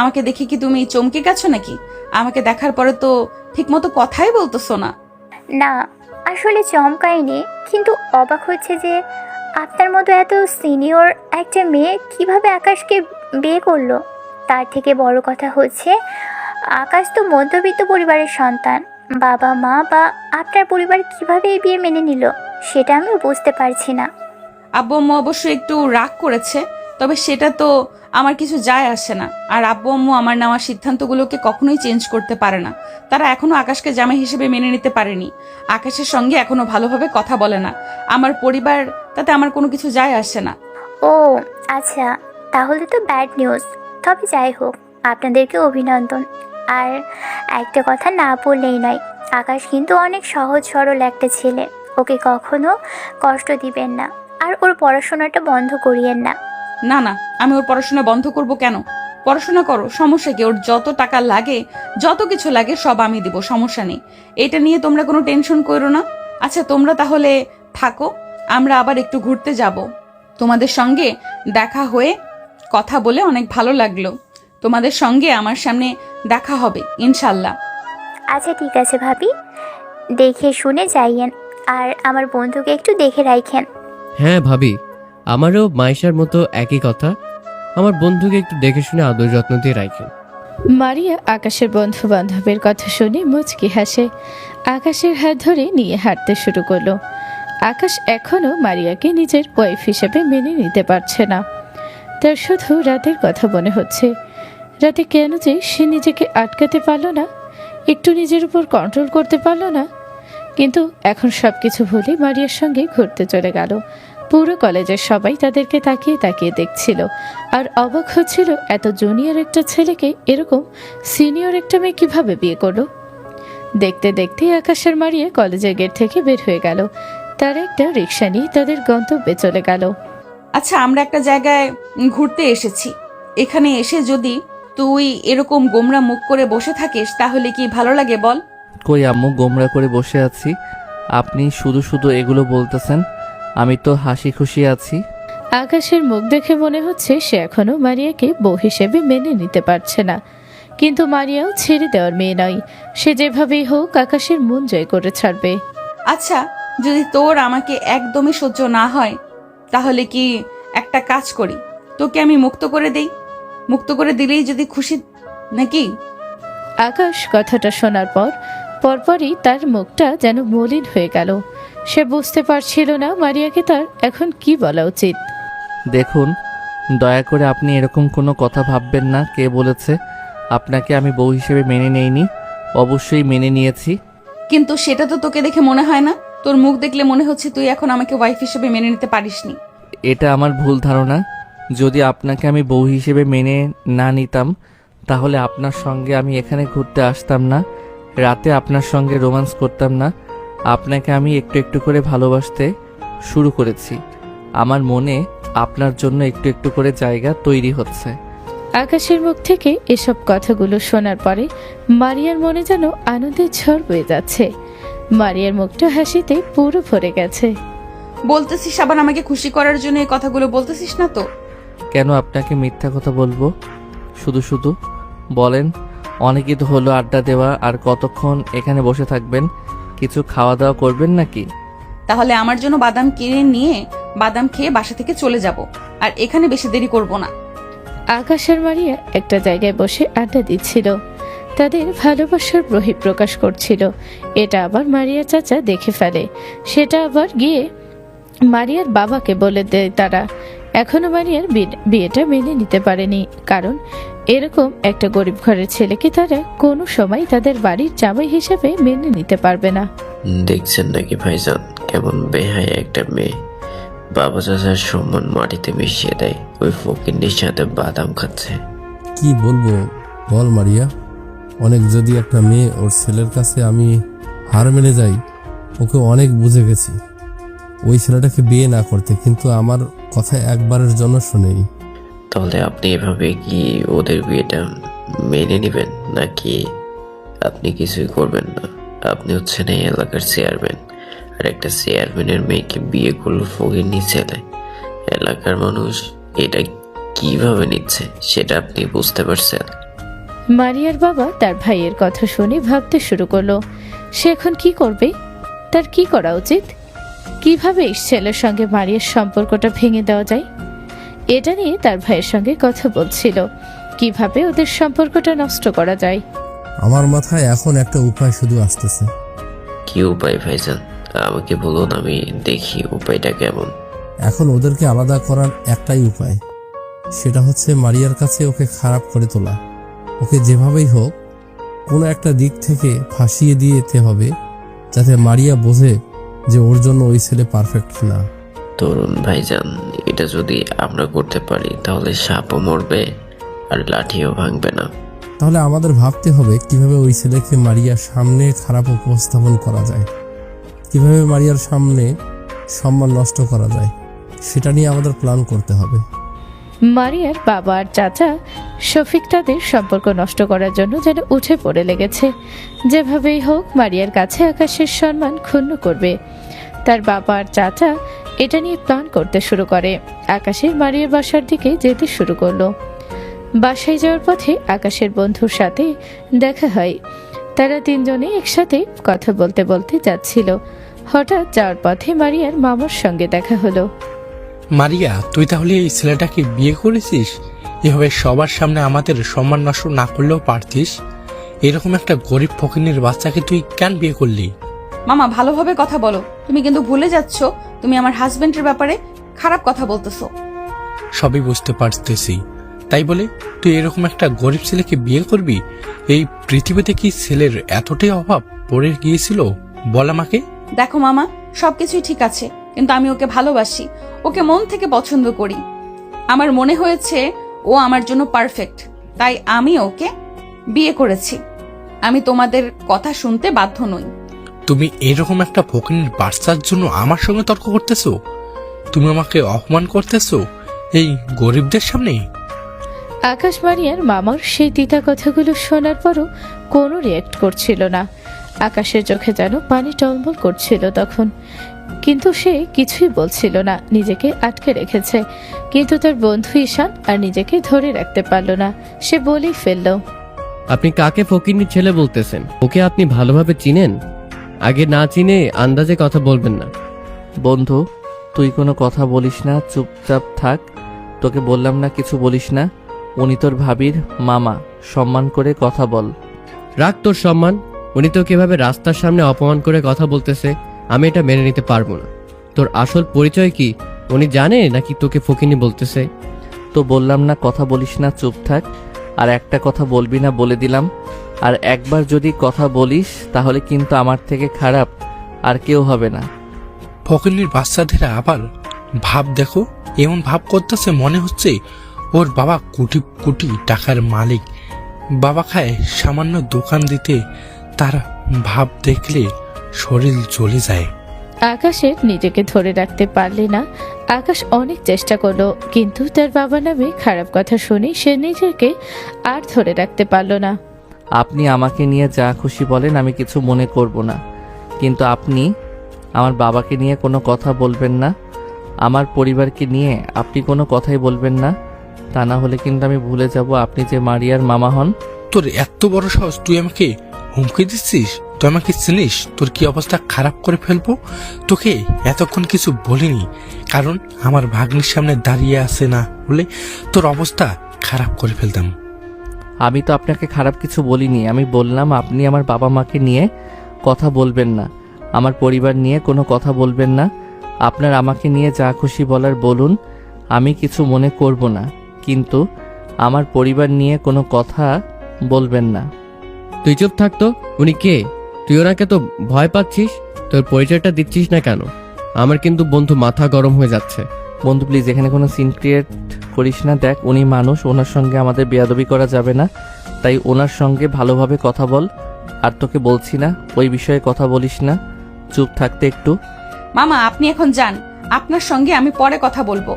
আমাকে দেখে কি তুমি চমকে গেছো নাকি? আমাকে দেখার পরে তো ঠিকমতো কথাই বলতেছো না। না, আসলে চমকায়নি, কিন্তু অবাক হচ্ছে যে আপনার মতো এত সিনিয়র একটা মেয়ে কিভাবে আকাশকে বিয়ে করলো। তার থেকে বড় কথা হচ্ছে আকাশ তো মধ্যবিত্ত পরিবারের সন্তান। বাবা মা বা আপনার পরিবার কিভাবে এই বিয়ে মেনে নিল সেটা আমি বুঝতে পারছি না। আব্বু আম্মু অবশ্য একটু রাগ করেছে, তবে সেটা তো আমার কিছু যায় আসে না। আর আব্বু আম্মু আমার নেওয়া সিদ্ধান্তগুলোকে কখনোই চেঞ্জ করতে পারে না। তারা এখনো আকাশকে জামাই হিসেবে মেনে নিতে পারেনি। আকাশের সঙ্গে এখনো ভালোভাবে কথা বলে না। আমার পরিবার, তাতে আমার কোনো কিছু যায় আসে না। ও আচ্ছা, তাহলে তো ব্যাড নিউজ। তবে যাই হোক, আপনাদেরকে অভিনন্দন। আর একটা কথা না বললেই নয়, আকাশ কিন্তু অনেক সহজ সরল একটা ছেলে। ওকে কখনো কষ্ট দিবেন না, আর ওর পড়াশোনাটা বন্ধ করিয়েন না। না না, আমি ওর পড়াশোনা বন্ধ করব কেন? পড়াশোনা করো, সমস্যা কি? ওর যত টাকা লাগে, যত কিছু লাগে সব আমি দিব, সমস্যা নেই। এটা নিয়ে তোমরা কোনো টেনশন করো না। আচ্ছা তোমরা তাহলে থাকো, আমরা আবার একটু ঘুরতে যাব। তোমাদের সঙ্গে দেখা হয়ে কথা বলে অনেক ভালো লাগলো। তোমাদের সঙ্গে আমার সামনে দেখা হবে ইনশাল্লাহ। আচ্ছা ঠিক আছে ভাবি, দেখে শুনে যাইয়েন, আর আমার বন্ধুকে একটু দেখে রাখেন। হ্যাঁ ভাবি, আমারও মাইশার মতো একই কথা। আমার বন্ধুকে একটু দেখে শুনে আদর যত্ন দিয়ে রাখেন। মারিয়া আকাশের বন্ধু বান্ধবের কথা শুনে মুচকি হাসে। আকাশের হাত ধরে নিয়ে হাঁটতে শুরু করলো। আকাশ এখনো মারিয়াকে নিজের ওয়াইফ হিসেবে মেনে নিতে পারছে না। তার শুধু রাতের কথা মনে হচ্ছে। রাতে কেন যে সে নিজেকে আটকাতে পারলো না, একটু নিজের উপর কন্ট্রোল করতে পারলো না। কিন্তু এখন সবকিছু ভুলে মারিয়ার সঙ্গে ঘুরতে চলে গেল। পুরো কলেজের সবাই তাদেরকে তাকিয়ে তাকিয়ে দেখছিল আর অবাক হচ্ছিল এত জুনিয়র একটা ছেলেকে এরকম সিনিয়র একটা মেয়ে কিভাবে বিয়ে করলো। দেখতে দেখতে আকাশের মারিয়া কলেজের গেট থেকে বের হয়ে গেল। তারা একটা রিক্সা নিয়ে তাদের গন্তব্যে চলে গেল। আচ্ছা আমরা একটা জায়গায় ঘুরতে এসেছি। এখানে এসে যদি তুই এরকম গোমরা মুখ করে বসে থাকিস তাহলে কি ভালো লাগে বল? কই আম্মু, গোমরা করে বসে আছি? আপনি শুধু শুধু এগুলো বলতেছেন। আমি তো হাসি খুশি আছি। আকাশের মুখ দেখে মনে হচ্ছে সে এখনো মারিয়াকে বউ হিসেবে মেনে নিতে পারছে না। কিন্তু মারিয়াও ছেড়ে দেওয়ার মেয়ে নয়। সে যেভাবেই হোক আকাশের মন জয় করে ছাড়বে। আচ্ছা যদি তোর আমাকে একদমই সহ্য না হয় তাহলে কি একটা কাজ করি, তোকে আমি মুক্ত করে দেই। মুক্ত করে দিলেই যদি খুশি নাকি? আকাশ কথাটা শোনার পরপরই তার মুখটা যেন মলিন হয়ে গেল। সে বুঝতে পারছিল না মারিয়াকে তার এখন কি বলা উচিত। দেখুন, দয়া করে আপনি এরকম কোনো কথা ভাববেন না। কে বলেছে আপনাকে আমি বউ হিসেবে মেনে নেইনি? অবশ্যই মেনে নিয়েছি। কিন্তু সেটা তো তোকে দেখে মনে হয় না। তোর মুখ দেখলে মনে হচ্ছে তুই এখন আমাকে ওয়াইফ হিসেবে মেনে নিতে পারিসনি। এটা আমার ভুল ধারণা। যদি আপনাকে আমি বউ হিসেবে মেনে না নিতাম তাহলে আপনার সঙ্গে আমি এখানে ঘুরতে আসতাম না, রাতে আপনার সঙ্গে রোম্যান্স করতাম না। আপনাকে আমি একটু একটু করে ভালোবাসতে শুরু করেছি। আমার মনে আপনার জন্য একটু একটু করে জায়গা তৈরি হচ্ছে। আকাশের মুখ থেকে এসব কথাগুলো শোনার পরে মারিয়ার মনে যেন আনন্দের ঝড় বয়ে যাচ্ছে। মারিয়ার মুখটা হাসিতে পুরো ভরে গেছে। বলতেছিস আবার আমাকে খুশি করার জন্য এই কথাগুলো বলতেছিস না তো? কেন আপনাকে মিথ্যা কথা বলবো? শুধু শুধু বলেন। অনেকই তো হলো আড্ডা দেওয়া, আর কতক্ষণ এখানে বসে থাকবেন? কিছু খাওয়া দাওয়া করবেন নাকি? তাহলে আমার জন্য বাদাম কিনে নিয়ে বাদাম খেয়ে বাসা থেকে চলে যাব, আর এখানে বেশি দেরি করব না। আকাশ আর মারিয়া একটা জায়গায় বসে আড্ডা দিচ্ছিল, তাদের ভালোবাসার বহিঃপ্রকাশ করছিল। এটা আবার মারিয়ার চাচা দেখে ফেলে। সেটা আবার গিয়ে মারিয়ার বাবাকে বলে দেয় তারা। এখনো মারিয়ার বিয়েটা মেনে নিতে পারেনি, কারণ এরকম একটা গরিব ঘরের ছেলেকে তারা কোনো সময় তাদের বাড়ির জামাই হিসেবে মেনে নিতে পারবে না। দেখছেন নাকি ভাইজান, কেমন বেহায়া একটা মেয়ে বাবা চাচার সম্মান মাটিতে মিশিয়ে দেয়, ওই ফকিন্নির সাথে বাদাম খাচ্ছে। কি বলবো বল মারিয়া, অনেক যদি একটা মেয়ে ওর ছেলের কাছে আমি হার মেনে যাই, ওকে অনেক বুঝে গেছি ওই ছেলেটাকে বিয়ে না করতে, কিন্তু আমার কথা একবারের জন্য শুনেনি। তাহলে আপনি এভাবে কি ওদের বিয়েটা মেনে নেবেন, নাকি আপনি কিছুই করবেন না? আপনি হচ্ছেন এই এলাকার চেয়ারম্যান, আর একটা চেয়ারম্যানের মেয়েকে বিয়ে করলো ফকিন্নি ছেলে। এলাকার মানুষ এটা কিভাবে নিচ্ছে সেটা আপনি বুঝতে পারছেন? মারিয়ার বাবা তার ভাইয়ের কথা শুনে ভাবতে শুরু করলো, সে এখন কি করবে, তার কি করা উচিত, কিভাবে এই ছেলের সঙ্গে মারিয়ার সম্পর্কটা ভেঙে দেওয়া যায়। এটা নিয়ে তার ভাইয়ের সঙ্গে কথা বলছিল, কিভাবে ওদের সম্পর্কটা নষ্ট করা যায়। আমার মাথায় এখন একটা উপায় শুধু আসতেছে। কি উপায় ভাইজান? আমাকে বলুন, আমি দেখি উপায়টা কেমন। এখন ওদেরকে আলাদা করার একটাই উপায়, সেটা হচ্ছে মারিয়ার কাছে ওকে খারাপ করে তোলা। ওকে যেভাবেই হোক কোনো একটা দিক থেকে ফাঁসিয়ে দিয়ে যেতে হবে, যাতে মারিয়া বোঝে যে ওর জন্য ওই ছেলে পারফেক্ট না। তরুণ ভাইজান, এটা যদি আমরা করতে পারি তাহলে সাপও মরবে আর লাঠিও ভাঙবে না। তাহলে আমাদের ভাবতে হবে কিভাবে ওই ছেলেকে মারিয়ার সামনে খারাপ উপস্থাপন করা যায়, কিভাবে মারিয়ার সামনে সম্মান নষ্ট করা যায়, সেটা নিয়ে আমাদের প্ল্যান করতে হবে। মারিয়ার বাবা আর চাচা শফিক তাদের সম্পর্ক নষ্ট করার জন্য যেন উঠে পড়ে লেগেছে। যেভাবেই হোক মারিয়ার কাছে আকাশের সম্মান ক্ষুণ্ণ করবে। তার বাবা আর চাচা এটা নিয়ে প্ল্যান করতে শুরু করে। আকাশের মারিয়ার বাসার দিকে যেতে শুরু করলো। বাসায় যাওয়ার পথে আকাশের বন্ধুর সাথে দেখা হয়। তারা তিনজনে একসাথে কথা বলতে বলতে যাচ্ছিল। হঠাৎ যাওয়ার পথে মারিয়ার মামার সঙ্গে দেখা হলো। মারিয়া, তুই তাহলে এই ছেলেটাকে বিয়ে করেছিস? এভাবে সবার সামনে আমাদের সম্মান নষ্ট না করলেও পারতিস। এরকম একটা গরিব ফকিনের বাচ্চাকে তুই কেন বিয়ে করলি? মামা, ভালোভাবে কথা বলো। তুমি কিন্তু ভুলে যাচ্ছ তুমি আমার হাজবেন্ডের ব্যাপারে খারাপ কথা বলতেছো। সবই বুঝতে পারতেছি, তাই বলে তুই এরকম একটা গরিব ছেলেকে বিয়ে করবি? এই পৃথিবীতে কি ছেলের এতটাই অভাব পড়ে গিয়েছিল বল আমাকে? দেখো মামা, সবকিছুই ঠিক আছে, কিন্তু আমি ওকে ভালোবাসি, ওকে মন থেকে পছন্দ করি। আমার মনে হয়েছে ও আমার জন্য পারফেক্ট, তাই আমি ওকে বিয়ে করেছি। আমি তোমাদের কথা শুনতে বাধ্য নই। তুমি এরকম একটা ফকিনের বাচ্চার জন্য আমার সঙ্গে তর্ক করতেছো? তুমি আমাকে অপমান করতেছো এই গরিবদের সামনে? আকাশ মারিয়ার মামার সেই তিতা কথাগুলো শোনার পরও কোনো রিয়াক্ট করছিল না। আকাশের চোখে যেন পানি টলমল করছিল তখন, কিন্তু সে কিছুই বলছিল না, নিজেকে আটকে রেখেছে। কিন্তু তার বন্ধু ঈশান আর নিজেকে ধরে রাখতে পারল না, সে বলেই ফেলল, আপনি কাকে ফকিন্নির ছেলে বলতেছেন? ওকে আপনি ভালোভাবে চিনেন? আগে না চিনে আন্দাজে কথা বলবেন না। বন্ধু, তুই কোনো কথা বলিস না, চুপচাপ থাক। তোকে বললাম না কিছু বলিস না। উনি তোর ভাবির মামা, সম্মান করে কথা বল। রাখ তোর সম্মান। উনি তোকে এভাবে রাস্তার সামনে অপমান করে কথা বলতেছে, আমি এটা মেনে নিতে পারবো না। তোর আসল পরিচয় কি উনি জানে নাকি তোকে ফকিন্নি বলতেছে? তো বললাম না কথা বলিস না, চুপ থাক। আর একটা কথা বলবি না বলে দিলাম। আর একবার যদি কথা বলিস তাহলে কিন্তু আমার থেকে খারাপ আর কেউ হবে না। ফকিনীর বাচ্চাদের আবার ভাব দেখো, এমন ভাব করতেছে মনে হচ্ছে ওর বাবা কোটি কোটি টাকার মালিক। বাবা খায় সামান্য দোকান দিতে, তার ভাব দেখলে শরীর জ্বলে যায়। আকাশের নিজেকে ধরে রাখতে পারলে না। আকাশ অনেক চেষ্টা করলো, কিন্তু তার বাবা নামে খারাপ কথা শুনে সে নিজেকে আর ধরে রাখতে পারল না। আপনি আমাকে নিয়ে যা খুশি বলেন, আমি কিছু মনে করব না, কিন্তু আপনি আমার বাবাকে নিয়ে কোনো কথা বলবেন না, আমার পরিবারকে নিয়ে আপনি কোনো কথাই বলবেন না, তা না হলে কিন্তু আমি ভুলে যাব আপনি যে মারিয়ার মামা হন। তোর এত বড় সাহস, তুই আমাকে হুমকি দিচ্ছিস? তুই আমাকে চিনিস? তোর কি অবস্থা খারাপ করে ফেলবো। তোকে এতক্ষণ কিছু বলিনি, কারণ আমার ভাগ্নির সামনে দাঁড়িয়ে আছে না বলে তোর অবস্থা খারাপ করে ফেলতাম। আমি তো আপনাকে খারাপ কিছু বলিনি, আমি বললাম আপনি আমার বাবা মাকে নিয়ে কথা বলবেন না, আমার পরিবার নিয়ে কোনো কথা বলবেন না, আপনার আমাকে নিয়ে যা খুশি বলার বলুন, আমি কিছু মনে করব না, কিন্তু আমার পরিবার নিয়ে কোনো কথা বলবেন না। তুই চুপ থাকতো। উনি কে? তুই ওনাকে তো ভয় পাচ্ছিস, তোর পরিচয়টা দিচ্ছিস না কেন? আমার কিন্তু বন্ধু মাথা গরম হয়ে যাচ্ছে। বন্ধু প্লিজ এখানে কোনো সিন ক্রিয়েট করিস না। দেখ উনি মানুষ, ওনার সঙ্গে আমাদের বেয়াদবি করা যাবে না, তাই ওনার সঙ্গে ভালোভাবে কথা বল। আর তোকে বলছি না ওই বিষয়ে কথা বলিস না, চুপ থাকতে একটু। মামা আপনি এখন যান, আপনার সঙ্গে আমি পরে কথা বলবো।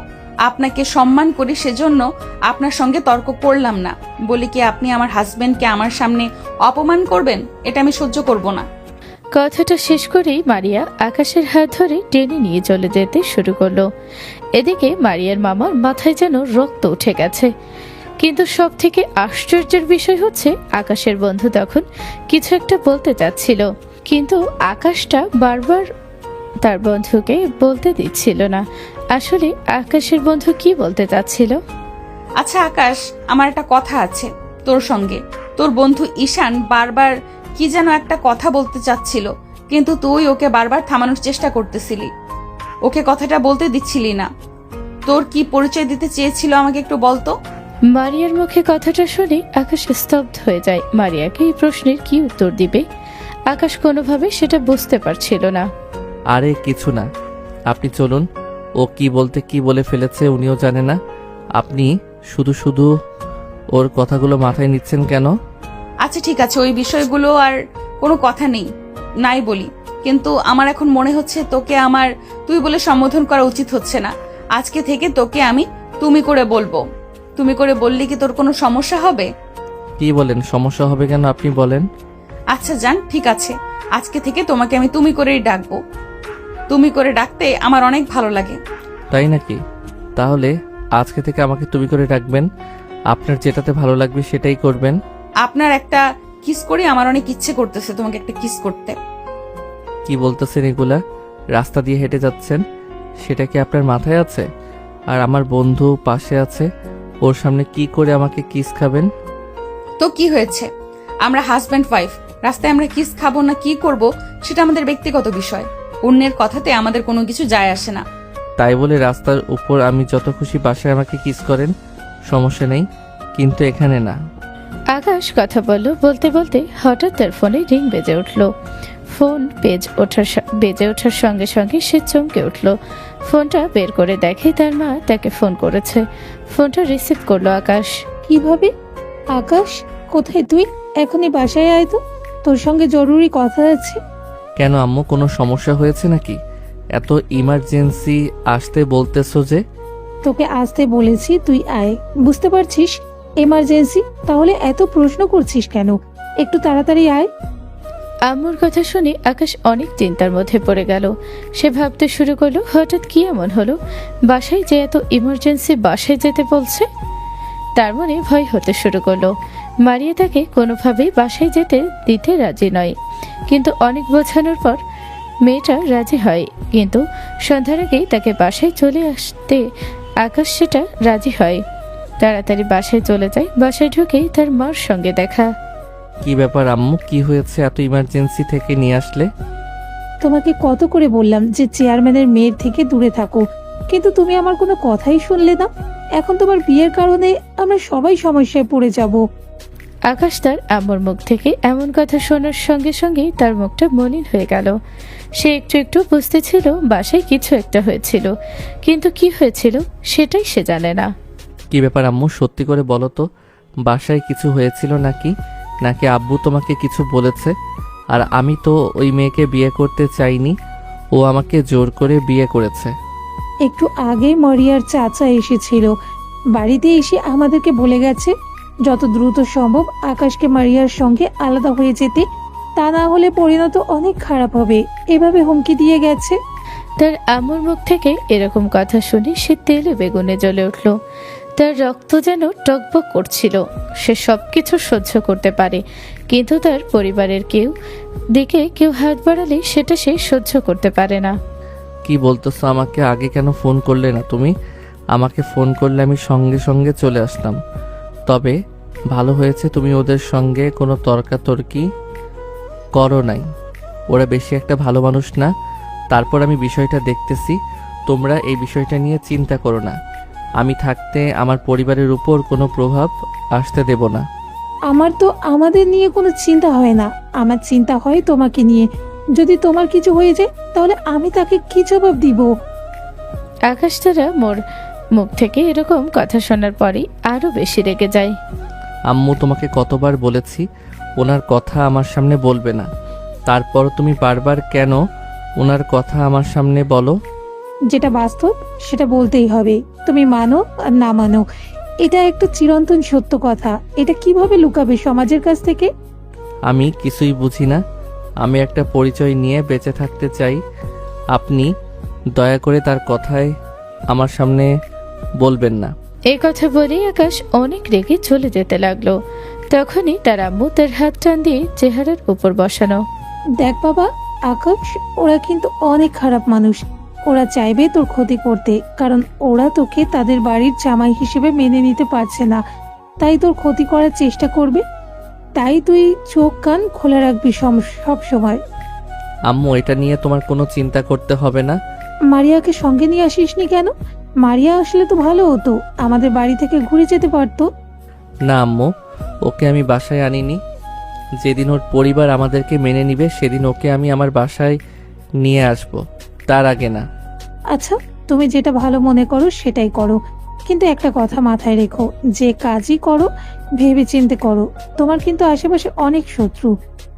আপনাকে সম্মান করি সেজন্য আপনার সঙ্গে তর্ক করলাম না, বলি কি আপনি আমার হাজবেন্ডকে আমার সামনে অপমান করবেন, এটা আমি সহ্য করব না। কথাটা শেষ করেই মারিয়া আকাশের হাত ধরে টেনে নিয়ে চলে যেতে শুরু করলো। এদিকে মারিয়ার মামার মাথায় যেন রক্ত উঠে গেছে। কিন্তু সব থেকে আশ্চর্যের বিষয় হচ্ছে আকাশের বন্ধু তখন কিছু একটা বলতে চাচ্ছিল, কিন্তু আকাশটা বারবার তার বন্ধুকে বলতে দিচ্ছিল না। আসলে আকাশের বন্ধু কি বলতে চাচ্ছিল? আচ্ছা আকাশ, আমার একটা কথা আছে তোর সঙ্গে। তোর বন্ধু ঈশান বারবার কি যেন একটা কথা বলতে চাচ্ছিল, কিন্তু তুই ওকে বারবার থামানোর চেষ্টা করতেছিলি, ওকে কথাটা বলতে দিচ্ছিলি না। তোর কি পরিচয় দিতে চেয়েছিল আমাকে একটু বলতো। মারিয়ার মুখে কথাটা শুনে আকাশ স্তব্ধ হয়ে যায়। মারিয়াকে এই প্রশ্নের কি উত্তর দিবে আকাশ কোনোভাবে সেটা বুঝতে পারছিল না। আরে কিছু না, আপনি চলুন, ও কি বলতে কি বলে ফেলেছে উনিও জানে না, আপনি শুধু শুধু ওর কথাগুলো মাথায় নিচ্ছেন কেন? আচ্ছা ঠিক আছে, ওই বিষয়গুলো আর কোনো কথা নেই, নাই বলি, কিন্তু আমার এখন মনে হচ্ছে তোকে আমার তুই বলে সম্বোধন করা উচিত হচ্ছে না। আজকে থেকে তোকে আমি তুমি করে বলবো। তুমি করে বললে কি তোর কোনো সমস্যা হবে? কি বলেন সমস্যা হবে কেন, আপনি বলেন। আচ্ছা জান, ঠিক আছে, আজকে থেকে তোমাকে আমি তুমি করেই ডাকবো। তুমি করে ডাকতে আমার অনেক ভালো লাগে। তাই নাকি? তাহলে আজকে থেকে আমাকে তুমি করে ডাকবেন, আপনার যেটাতে ভালো লাগবে সেটাই করবেন। আপনার একটা কিস করি, আমার অনেক ইচ্ছে করতেছে তোমাকে একটা কিস করতে। কি বলতেছেন এগুলা? রাস্তা দিয়ে হেঁটে যাচ্ছেন, সেটা কি আপনার মাথায় আছে? আর আমার বন্ধু পাশে আছে, ওর সামনে কি করে আমাকে কিস খাবেন? তো কি হয়েছে, আমরা হাজব্যান্ড ওয়াইফ, রাস্তায় আমরা কিস খাবো না কি করব সেটা আমাদের ব্যক্তিগত বিষয়, অন্যের কথাতে আমাদের কোনো কিছু যায় আসে না। তাই বলে রাস্তার উপর আমি যত খুশি বাসায় আমাকে কিস করেন, সমস্যা নেই, কিন্তু এখানে না। আকাশ কথা বলতে বলতে হঠাৎ তার ফোনে রিং বেজে উঠল। ফোন বেজে ওঠার সঙ্গে সঙ্গে সে চমকে উঠল। ফোনটা বের করে দেখে তার মা তাকে ফোন করেছে। ফোনটা রিসিভ করলো আকাশ। কিভাবে? আকাশ কোথায় তুই? এখনই বাসায় আয় তো, তোর সঙ্গে জরুরি কথা আছে। কেন আম্মু, কোনো সমস্যা হয়েছে নাকি? এত ইমার্জেন্সি আসতে বলতেছো যে? তোকে আসতে বলেছি, তুই আয়। বুঝতে পারছিস এমার্জেন্সি, তাহলে এত প্রশ্ন করছিস কেন? একটু তাড়াতাড়ি আয়। আম্মুর কথা শুনে আকাশ অনেক চিন্তার মধ্যে পড়ে গেল। সে ভাবতে শুরু করলো হঠাৎ কি এমন হলো, বাসায় যে এত ইমার্জেন্সি বাসায় যেতে বলছে। তার মনে ভয় হতে শুরু করলো। মারিয়া তাকে কোনোভাবেই বাসায় যেতে দিতে রাজি নয়, কিন্তু অনেক বোঝানোর পর মেয়েটা রাজি হয়। কিন্তু সন্ধ্যার আগেই তাকে বাসায় চলে আসতে আকাশ সেটা রাজি হয়। তাড়াতাড়ি বাসায় চলে যায়। বাসায় ঢুকেই তার মার সঙ্গে দেখা। কি ব্যাপার আম্মু, কি হয়েছে? এত ইমার্জেন্সি থেকে নিয়ে আসলে? তোমাকে কত করে বললাম যে চেয়ারম্যানের মেয়ের থেকে দূরে থাকো, কিন্তু তুমি আমার কোনো কথাই শুনলে না। এখন তোমার বিয়ের কারণে আমরা সবাই সমস্যায় পড়ে যাব। আকাশ তার আম্মুর মুখ থেকে এমন কথা শোনার সঙ্গে সঙ্গেই তার মুখটা মলিন হয়ে গেল। সে একটু একটু বুঝতেছিল বাসায় কিছু একটা হয়েছিল, কিন্তু কি হয়েছিল সেটাই সে জানে না। কি ব্যাপার আম্মু, সত্যি করে বলো তো, বাসায় কিছু হয়েছিল নাকি? নাকি আব্বু তোমাকে কিছু বলেছে? আর আমি তো ওই মেয়েকে বিয়ে করতে চাইনি, ও আমাকে জোর করে বিয়ে করেছে। একটু আগে মারিয়ার চাচা এসেছিল, বাড়িতে এসে আমাদেরকে বলে গেছে যত দ্রুত সম্ভব আকাশকে মারিয়ার সঙ্গে আলাদা হয়ে যেতে, তা না হলে পরিণত অনেক খারাপ হবে, এভাবে হুমকি দিয়ে গেছে। তার আম্মুর মুখ থেকে এরকম কথা শুনে সে তেলে বেগুনে জ্বলে উঠল। তার রক্ত যেন টকবক করছিল। সে সবকিছু সহ্য করতে পারে, কিন্তু তার পরিবারের দিকে কেউ হাত বাড়ালে সেটা সে সহ্য করতে পারে না। কি বলতেছো? আমাকে আগে কেন ফোন করলে না তুমি? আমাকে ফোন করলে আমি সঙ্গে সঙ্গে চলে আসতাম। তবে ভালো হয়েছে তুমি ওদের সঙ্গে কোনো তর্কাতর্কি করো নাই। ওরা বেশি একটা ভালো মানুষ না। তারপর আমি বিষয়টা দেখতেছি, তোমরা এই বিষয়টা নিয়ে চিন্তা করো না। আমি থাকতে আমার পরিবারের উপর কোনো প্রভাব আসতে দেব না। আমার তো আমাদের নিয়ে কোনো চিন্তা হয় না, আমার চিন্তা হয় তোমাকে নিয়ে। যদি তোমার কিছু হয়ে যায় তাহলে আমি তাকে কি জবাব দিব? আকাশ তারা মোর মুখ থেকে এরকম কথা শোনার পরেই আরো বেশি রেগে যায়। আম্মু, তোমাকে কতবার বলেছি ওনার কথা আমার সামনে বলবে না, তারপর তুমি বারবার কেন ওনার কথা আমার সামনে বলো? যেটা বাস্তব সেটা বলতেই হবে, তুমি মানো আর না মানো, এটা একটা চিরন্তন সত্য কথা। এটা কিভাবে লুকাবে সমাজের কাছ থেকে? আমি কিছুই বুঝি না। আমি একটা পরিচয় নিয়ে বেঁচে থাকতে চাই। আপনি দয়া করে তার কথায় আমার সামনে বলবেন না। এই কথা বলেই আকাশ অনেক রেগে চলে যেতে লাগলো। তখনই তার আম্মু তার হাত টান দিয়ে চেহারার উপর বসানো। দেখ বাবা, আকাশ ওরা কিন্তু অনেক খারাপ মানুষ। ওরা চাইবে তোর ক্ষতি করতে, কারণ ওরা তোকে তাদের বাড়ির জামাই হিসেবে মেনে নিতে পারছে না, তাই তোর ক্ষতি করার চেষ্টা করবে। তাই তুই চোখ কান খোলা রাখবি সব সময়। আম্মু, এটা নিয়ে তোমার কোনো চিন্তা করতে হবে না। মারিয়াকে সঙ্গে নিয়ে আসিসনি কেন? মারিয়া আসলে তো ভালো হতো, আমাদের বাড়ি থেকে ঘুরে যেতে পারতো। না আম্মু, ওকে আমি বাসায় আনিনি। যেদিন ওর পরিবার আমাদেরকে মেনে নিবে সেদিন ওকে আমি আমার বাসায় নিয়ে আসব, তার আগে না। আচ্ছা, তুমি যেটা ভালো মনে করো সেটাই করো, কিন্তু একটা কথা মাথায় রেখো, যে কাজই করো ভেবে চিন্তে করো। তোমার কিন্তু আশেপাশে অনেক শত্রু।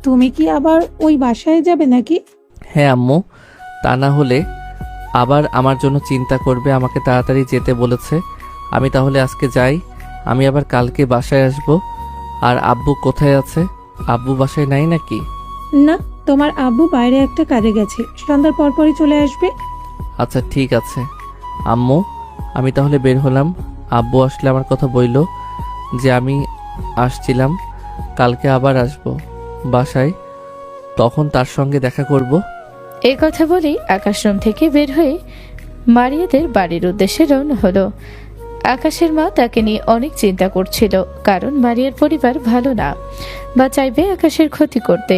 তুমি কি আবার ওই বাসায় যাবে নাকি? হ্যাঁ আম্মু, তা না হলে আবার আমার জন্য চিন্তা করবে। আমাকে তাড়াতাড়ি যেতে বলেছে। আমি তাহলে আজকে যাই, আমি আবার কালকে বাসায় আসব। আর আব্বু কোথায় আছে? আব্বু বাসায় নাই নাকি? না, তোমার আব্বু বাইরে একটা কাজে গেছে, সন্ধ্যার পরপরই চলে আসবে। আচ্ছা ঠিক আছে আম্মু, আমি তাহলে বের হলাম। আব্বু আসলে আমার কথা বইল যে আমি আসছিলাম, কালকে আবার আসব বাসায়, তখন তার সঙ্গে দেখা করব। এই কথা বলেই আকাশ রুম থেকে বের হয়ে মারিয়াদের বাড়ির উদ্দেশ্যে রওনা হলো। আকাশের মা তাকে নিয়ে অনেক চিন্তা করছিল, কারণ মারিয়ার পরিবার ভালো না বা চাইবে আকাশের ক্ষতি করতে।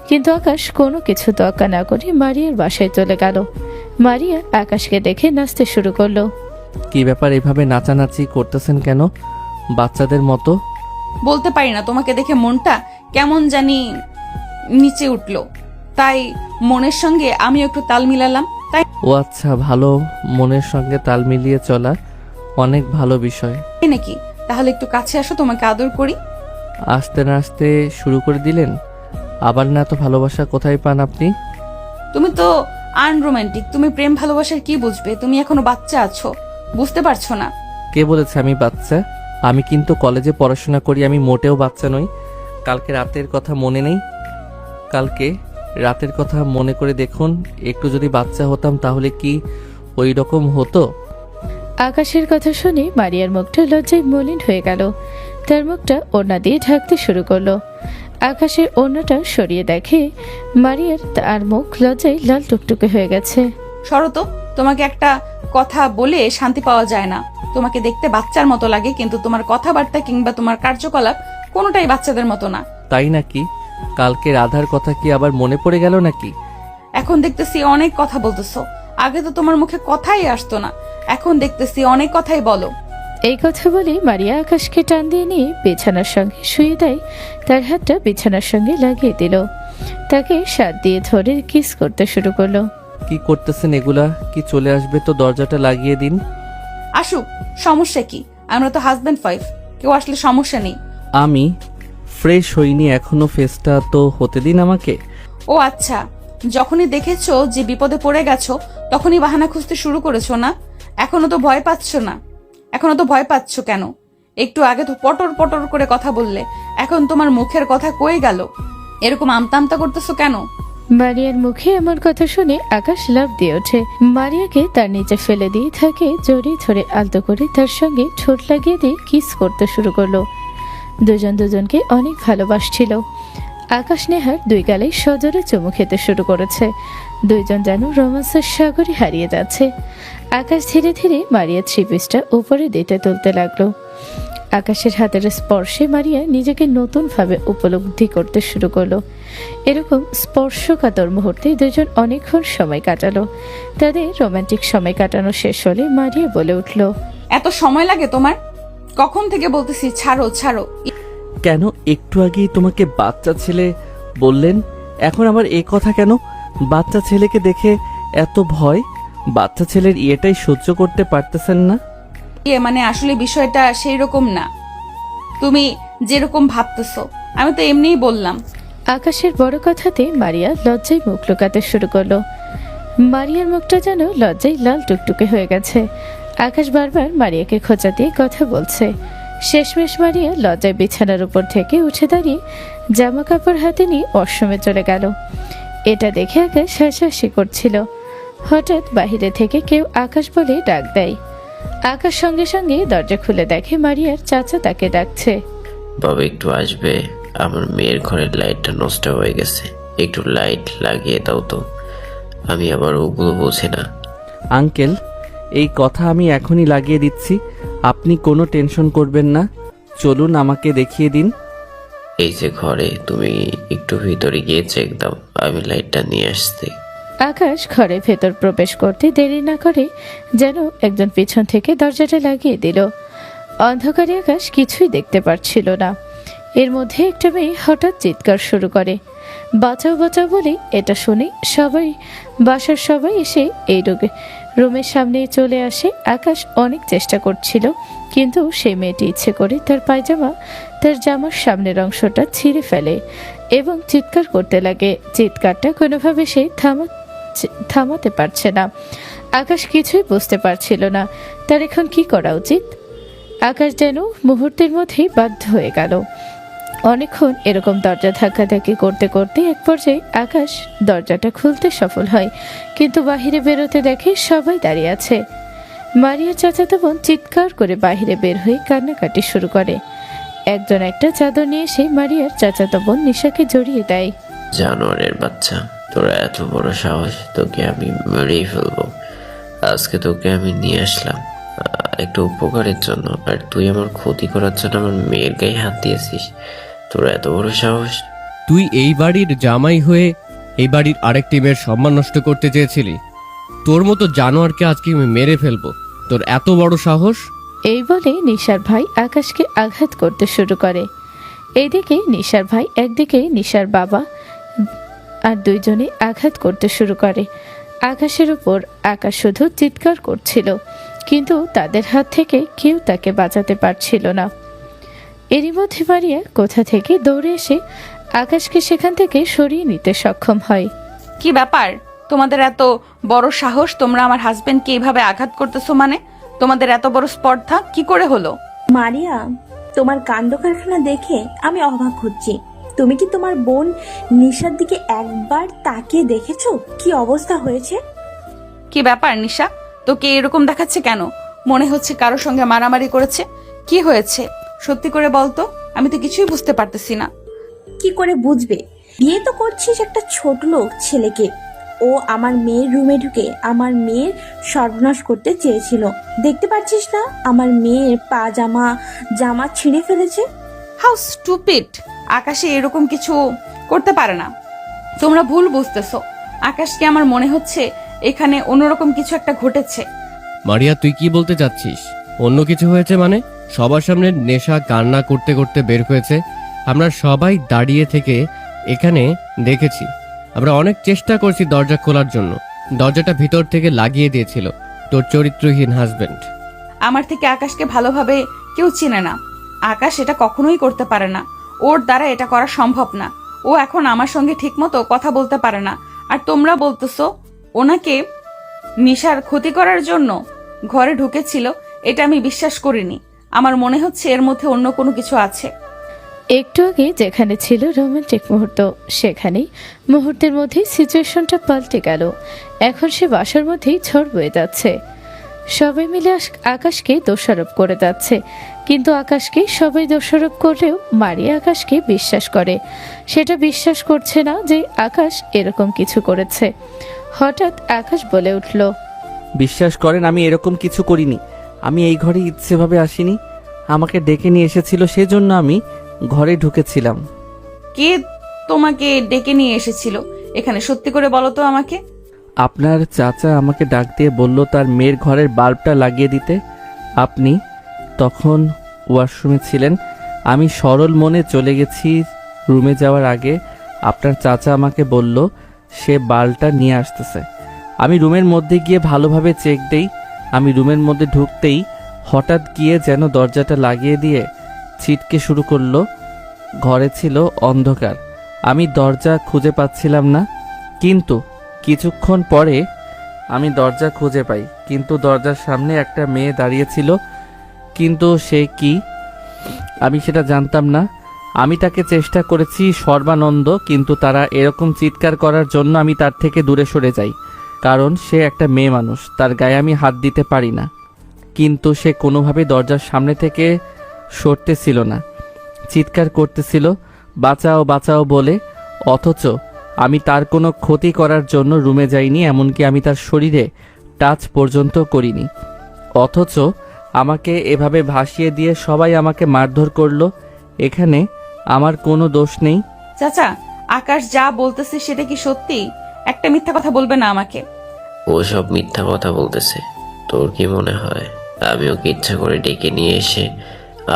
কিন্তু আকাশ কোনো কিছু তোয়াক্কা না করে মারিয়ার বাসায় চলে গেল। মারিয়া আকাশকে দেখে নাচতে শুরু করলো। কি ব্যাপার, এভাবে নাচানাচি করতেছেন কেন বাচ্চাদের মতো? বলতে পারি না, তোমাকে দেখে মনটা কেমন জানি নিচে উঠলো, তাই মনের সঙ্গে আমিও একটু তাল মিলালাম। তাই ও আচ্ছা, ভালো, মনের সঙ্গে তাল মিলিয়ে চলা অনেক ভালো বিষয়। নাকি? তাহলে একটু কাছে আসো, তোমাকে আদর করি। আসতে না আসতে শুরু করে দিলেন। আবার না তো ভালোবাসা কোথায় পান আপনি? তুমি তো আনরোমান্টিক, তুমি প্রেম ভালোবাসার কি বুঝবে? তুমি এখনো বাচ্চা আছো, বুঝতে পারছো না। কে বলেছে আমি বাচ্চা? আমি কিন্তু কলেজে পড়াশোনা করি, আমি মোটেও বাচ্চা নই। কালকে রাতের কথা মনে নেই? কালকে রাতের কথা মনে করে দেখুন, একটু যদি বাচ্চা হতাম তাহলে কি ওই রকম হতো? আকাশের কথা শুনে মারিয়ার মুখটা লজ্জায় মলিন হয়ে গেল। তার মুখটা ওড়না দিয়ে ঢাকতে শুরু করলো। আকাশের ওড়নাটা সরিয়ে দেখে মারিয়ার তার মুখ লজ্জায় লাল টুকটুকে হয়ে গেছে। শরত, তোমাকে একটা কথা বলে শান্তি পাওয়া যায় না। তোমাকে দেখতে বাচ্চার মতো লাগে, কিন্তু তোমার কথাবার্তা কিংবা তোমার কার্যকলাপ কোনোটাই বাচ্চাদের মতো না। তাই নাকি? কালকে রাধার কথা কি আবার মনে পড়ে গেল নাকি? এখন দেখতেছি অনেক কথা বলতেছো, আগে তো তোমার মুখে কথাই আসতো না, এখন দেখতেছি অনেক কথাই বলো। এই কথা বলে মারিয়া আকাশকে টান দিয়ে নিয়ে বিছানার সঙ্গে শুয়ে দেয়। তার হাতটা বিছানার সঙ্গে লাগিয়ে দিল, তাকে শাত দিয়ে ধরে কিস করতে শুরু করলো। কি করতেছেন এগুলা? কি চলে আসবে তো দরজাটা লাগিয়ে দিন। আসুক, সমস্যা কি? আমরা তো হাজব্যান্ড ওয়াইফ, কেউ আসলে সমস্যা নেই। আমি ফ্রেশ হইনি এখনো, ফেসটা তো হতে দিন আমাকে। ও আচ্ছা, যখনই দেখেছো যে বিপদে পড়ে গেছো তখনই বাহানা খুঁজতে শুরু করেছো না? এখনো তো ভয় পাচ্ছ কেন? একটু আগে তো পটর পটর করে কথা বললে, এখন তোমার মুখের কথা কই গেল? এরকম আমতা আমতা করতেছো কেন? মারিয়ার মুখে এমন কথা শুনে আকাশ লাফ দিয়ে ওঠে। মারিয়াকে তার নিচে ফেলে দিয়ে থাকে জড়িয়ে ধরে আলতো করে তার সঙ্গে ঠোঁট লাগিয়ে দিয়ে কিস করতে শুরু করলো। দুজন দুজনকে অনেক ভালোবাসছিল। আকাশ নেহার দুই গালে সজোরে চুমু খেতে শুরু করেছে। দুইজন যেন রোমান্সের সাগরে হারিয়ে যাচ্ছে। আকাশ ধীরে ধীরে মারিয়ার থ্রি পিসটা উপরে দিতে তুলতে লাগলো। আকাশের হাতের স্পর্শে মারিয়া নিজেকে নতুনভাবে উপলব্ধি করতে শুরু করলো। এরকম স্পর্শকাতর মুহূর্তে দুজন অনেকক্ষণ সময় কাটালো। তাদের রোমান্টিক সময় কাটানো শেষ হলে মারিয়া বলে উঠল, এত সময় লাগে তোমার? কখন থেকে বলতেছি ছাড়ো ছাড়ো। কেন? একটু আগেই তোমাকে বাচ্চা ছেলে বললেন, এখন আবার এ কথা কেন? বাচ্চা ছেলেকে দেখে এত ভয়? বাচ্চা ছেলের ইয়েটাই সহ্য করতে পারতেছেন না? মানে আসলে বিষয়টা সেই রকম না, তুমি যেরকম ভাবতেছো। আমি তো এমনিই বললাম। আকাশের বড় কথাতে মারিয়া লজ্জায় মুখ লুকাতে শুরু করলো। মারিয়ার মুখটা যেন লজ্জায় লাল টুকটুকে হয়ে গেছে। আকাশ বারবার মারিয়াকে খোঁচা দিয়ে কথা বলছে। শেষমেশ মারিয়া লজ্জায় বিছানার উপর থেকে উঠে দাঁড়িয়ে জামা কাপড় হাতে নিয়ে ওয়াশরুমে চলে গেল। এটা দেখে আকাশ হাসাহাসি করছিল। হঠাৎ বাহিরে থেকে কেউ আকাশ বলে ডাক দেয়। আকাশ সঙ্গে সঙ্গে দরজা খুলে দেখে মারিয়ার চাচা তাকে ডাকছে। বাবা একটু আসবে? আমার মেয়ের ঘরের লাইটটা নষ্ট হয়ে গেছে, একটু লাইট লাগিয়ে দাও তো। আমি আবার ওগুলো বোঝে না। আঙ্কেল, এই কথা আমি এখনই লাগিয়ে দিচ্ছি, আপনি কোনো টেনশন করবেন না। চলুন আমাকে দেখিয়ে দিন। এই যে ঘরে, তুমি একটু ভিতরে গিয়ে চেক দাও, আমি লাইটটা নিয়ে আসছি। আকাশ ঘরে ভেতর প্রবেশ করতে দেরি না করে যেন একজন পিছন থেকে দরজাটা লাগিয়ে দিল। অন্ধকারে আকাশ কিছুই দেখতে পারছিল না। এর মধ্যে একটা মেয়ে হঠাৎ চিৎকার শুরু করে। বাঁচাও বাঁচাও বলে এটা শুনে বাসার সবাই এসে এই রুমের সামনে চলে আসে। আকাশ অনেক চেষ্টা করছিল, কিন্তু সেই মেয়েটি ইচ্ছে করে তার জামার সামনের অংশটা ছিঁড়ে ফেলে এবং চিৎকার করতে লাগে। চিৎকারটা কোনোভাবে সে থামাতে পারছে না। আকাশ কিছুই বুঝতে পারছিল না তার এখন কি করা উচিত। আকাশ যেন মুহূর্তের মধ্যেই বাধ্য হয়ে গেল। অনেকক্ষণ এরকম দরজা ধাক্কাধাক্কি করতে করতে এক পর্যায়ে আকাশ দরজাটা খুলতে সফল হয়, কিন্তু বাহিরে বেরোতে দেখে সবাই দাঁড়িয়ে আছে। মারিয়ার চাচাতো বোন চিৎকার করে বাহিরে বের হয়ে কান্নাকাটি শুরু করে। একজন একটা চাদর নিয়ে এসে মারিয়ার চাচাতো বোন নিশাকে জড়িয়ে দেয়। জানোয়ারের বাচ্চা, তোরা এত বড় সাহস! তোকে আমি মেরেই ফেলবো। আজকে তোকে আমি নিয়ে আসলাম একটু উপকারের জন্য, আর তুই আমার ক্ষতি করার জন্য আমার মেয়ের গায়ে হাত দিয়েছিস। তোরা এত বড় সাহস! তুই এই বাড়ির জামাই হয়ে এই বাড়ির আরেকটি মেয়ের সম্মান নষ্ট করতে চেয়েছিলি। তোর মতো জানোয়ারকে আজকে আমি মেরে ফেলবো। তোর এত বড় সাহস! এই বলে নিশার ভাই আকাশকে আঘাত করতে শুরু করে। এইদিকে নিশার ভাই একদিকে নিশার বাবা আর দুইজনে আঘাত করতে শুরু করে আকাশের উপর। আকাশ শুধু চিৎকার করছিল, কিন্তু তাদের হাত থেকে কেউ তাকে বাঁচাতে পারছিল না। এরই মধ্যে মারিয়া কোথা থেকে দৌড়ে এসে আকাশকে সেখান থেকে সরিয়ে নিতে সক্ষম হয়। কি ব্যাপার? তোমাদের এত বড় সাহস? তোমরা আমার হাজবেন্ডকে এইভাবে আঘাত করতেছো? মানে তোমাদের এত বড় স্পর্ধা কি করে হলো? মারিয়া, তোমার কাণ্ড কারখানা দেখে আমি অবাক হচ্ছি। তুমি কি তোমার বোন নিশার দিকে একবার তাকিয়ে দেখেছো কি অবস্থা হয়েছে? কি ব্যাপার নিশা, তোকে এরকম দেখাচ্ছে কেন? মনে হচ্ছে কারোর সঙ্গে মারামারি করেছে। কি হয়েছে সত্যি করে বলতো, আমি তো কিছুই বুঝতে পারতেছি না। কি করে বুঝবে? বিয়ে তো করছিস একটা ছোট লোক ছেলেকে। ও আমার মেয়ের রুমে ঢুকে আমার মেয়ের সর্বনাশ করতে চেয়েছিল। দেখতে পাচ্ছিস না আমার মেয়ের জামা ছিঁড়ে ফেলেছে? How stupid! আকাশে এরকম কিছু করতে পারে না। তোমরা ভুল বুঝতেছো। আকাশকে আমার মনে হচ্ছে এখানে অন্যরকম কিছু একটা ঘটেছে। মারিয়া, তুই কি বলতে চাচ্ছিস? ও অন্য কিছু হয়েছে মানে? সবার সামনে নেশা কান্না করতে করতে বের হয়েছে। আমরা সবাই দাঁড়িয়ে থেকে এখানে দেখেছি। আমরা অনেক চেষ্টা করছি দরজা খোলার জন্য, দরজাটা ভিতর থেকে লাগিয়ে দিয়েছিল তোর চরিত্রহীন হাজবেন্ড। আমার থেকে আকাশকে ভালোভাবে কেউ চিনে না। আকাশ এটা কখনোই করতে পারে না, ওর দ্বারা এটা করা সম্ভব না। ও এখন আমার সঙ্গে ঠিকমতো কথা বলতে পারে না, আর তোমরা বলতেছো ওনাকে নিশার ক্ষতি করার জন্য ঘরে ঢুকেছিল। এটা আমি বিশ্বাস করিনি। আমার মনে হচ্ছে এর মধ্যে অন্য কোনো কিছু আছে। একটু আগে যেখানে ছিল রোমান্টিক মুহূর্ত, সেখানেই মুহূর্তের মধ্যেই সিচুয়েশনটা পাল্টে গেল। এখন সে বাসার মধ্যেই ঝড় বয়ে যাচ্ছে। সবাই মিলে আকাশকে দোষারোপ করে যাচ্ছে, কিন্তু আকাশকে সবাই দোষারোপ করলেও মারিয়া আকাশকে বিশ্বাস করে। সেটা বিশ্বাস করছে না যে আকাশ এরকম কিছু করেছে। হঠাৎ আকাশ বলে উঠল, বিশ্বাস করেন আমি এরকম কিছু করিনি। আমি এই ঘরে ইচ্ছেভাবে আসিনি, আমাকে ডেকে নিয়ে এসেছিল, সেজন্য আমি ঘরে ঢুকেছিলাম। কে তোমাকে ডেকে নিয়ে এসেছিল এখানে? সত্যি করে বলো তো আমাকে। আপনার চাচা আমাকে ডাক দিয়ে বলল তার মেয়ের ঘরের বাল্বটা লাগিয়ে দিতে। আপনি তখন ওয়াশরুমে ছিলেন। আমি সরল মনে চলে গেছি। রুমে যাওয়ার আগে আপনার চাচা আমাকে বলল সে বাল্বটা নিয়ে আসতেছে। আমি রুমের মধ্যে গিয়ে ভালোভাবে চেক দেই। আমি রুমের মধ্যে ঢুকতেই হঠাৎ গিয়ে যেন দরজাটা লাগিয়ে দিয়ে ছিটকে শুরু করলো। ঘরে ছিল অন্ধকার, আমি দরজা খুঁজে পাচ্ছিলাম না। কিন্তু কিছুক্ষণ পরে আমি দরজা খুঁজে পাই, কিন্তু দরজার সামনে একটা মেয়ে দাঁড়িয়েছিল। কিন্তু সে কি আমি সেটা জানতাম না। আমি তাকে চেষ্টা করেছি সর্বানন্দ, কিন্তু তারা এরকম চিৎকার করার জন্য আমি তার থেকে দূরে সরে যাই, কারণ সে একটা মেয়ে মানুষ, তার গায়ে আমি হাত দিতে পারি না। কিন্তু সে কোনোভাবেই দরজার সামনে থেকে সরতেছিল না, চিৎকার করতেছিল বাঁচাও বাঁচাও বলে। অথচ আমি তার কোনো ক্ষতি করার জন্য রুমে যাইনি, এমনকি আমি তার শরীরে টাচ পর্যন্ত করিনি। অথচ আমাকে এভাবে ভাসিয়ে দিয়ে সবাই আমাকে মারধর করলো। এখানে আমার কোনো দোষ নেই। চাচা, আকাশ যা বলতেছে সেটা কি সত্যি? একটা মিথ্যা কথা বলবে না আমাকে। ও সব মিথ্যা কথা বলতেছে। তোর কি মনে হয় আমি ওকে ইচ্ছা করে ডেকে নিয়ে এসে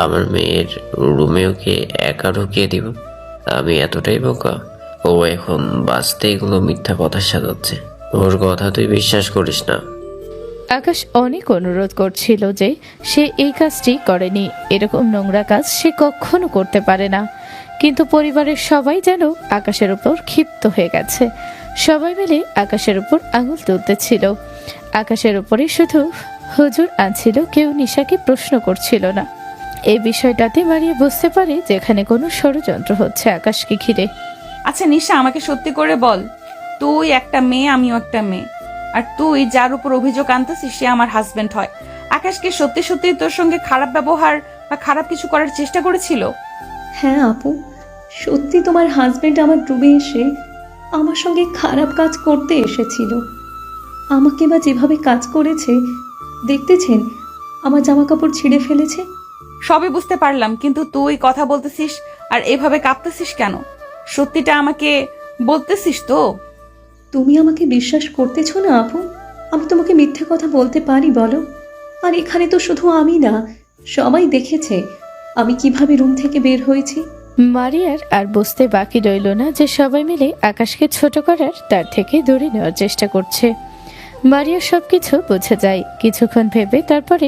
আমার মেয়ের রুমে ওকে একা ঢুকিয়ে দিব? আমি এতটাই বোকা? ও এখন বাঁচতে এগুলো মিথ্যা কথা সাজাচ্ছে। ওর কথা তুই বিশ্বাস করিস না। আকাশ অনেক অনুরোধ করছিল যে সে এই কাজটি করেনি, এরকম নোংরা কাজ সে কখনো করতে পারে না। কিন্তু পরিবারের সবাই যেন আকাশের উপর ক্ষিপ্ত হয়ে গেছে। সবাই মিলে আকাশের উপর আঙুল তুলতেছিল। আকাশের উপরে শুধু হুজুর আনছিল, কেউ নিশাকে প্রশ্ন করছিল না। এই বিষয়টাতে মারিয়া বুঝতে পারে যেখানে কোনো ষড়যন্ত্র হচ্ছে আকাশকে ঘিরে। আচ্ছা নিশা, আমাকে সত্যি করে বল, তুই একটা মেয়ে, আমিও একটা মেয়ে, আর তুই যার উপর অভিযোগ আনতেছিস সে আমার হাজবেন্ড হয়। আকাশকে সত্যি সত্যি তোর সঙ্গে খারাপ ব্যবহার বা খারাপ কিছু করার চেষ্টা করেছিল? হ্যাঁ আপু, সত্যি তোমার হাজবেন্ড আমার রুমে এসে আমার সঙ্গে খারাপ কাজ করতে এসেছিল। আমাকে বা যেভাবে কাজ করেছে দেখতেছেন, আমার জামা কাপড় ছিঁড়ে ফেলেছে। সবই বুঝতে পারলাম, কিন্তু তুই কথা বলতেছিস আর এভাবে কাঁপতেছিস কেন? সত্যিটা আমাকে বলতেছিস তো? তুমি আমাকে বিশ্বাস করতেছ না আপু? আমি তোমাকে মিথ্যে কথা বলতে পারি বলো? আর এখানে তো শুধু আমি না, সবাই দেখেছে আমি কিভাবে রুম থেকে বের হয়েছি। মারিয়ার আর বুঝতে বাকি রইল না যে সবাই মিলে আকাশকে ছোট করার, তার থেকে দূরে নেওয়ার চেষ্টা করছে। মারিয়া সবকিছু বুঝে যায়। কিছুক্ষণ ভেবে তারপরে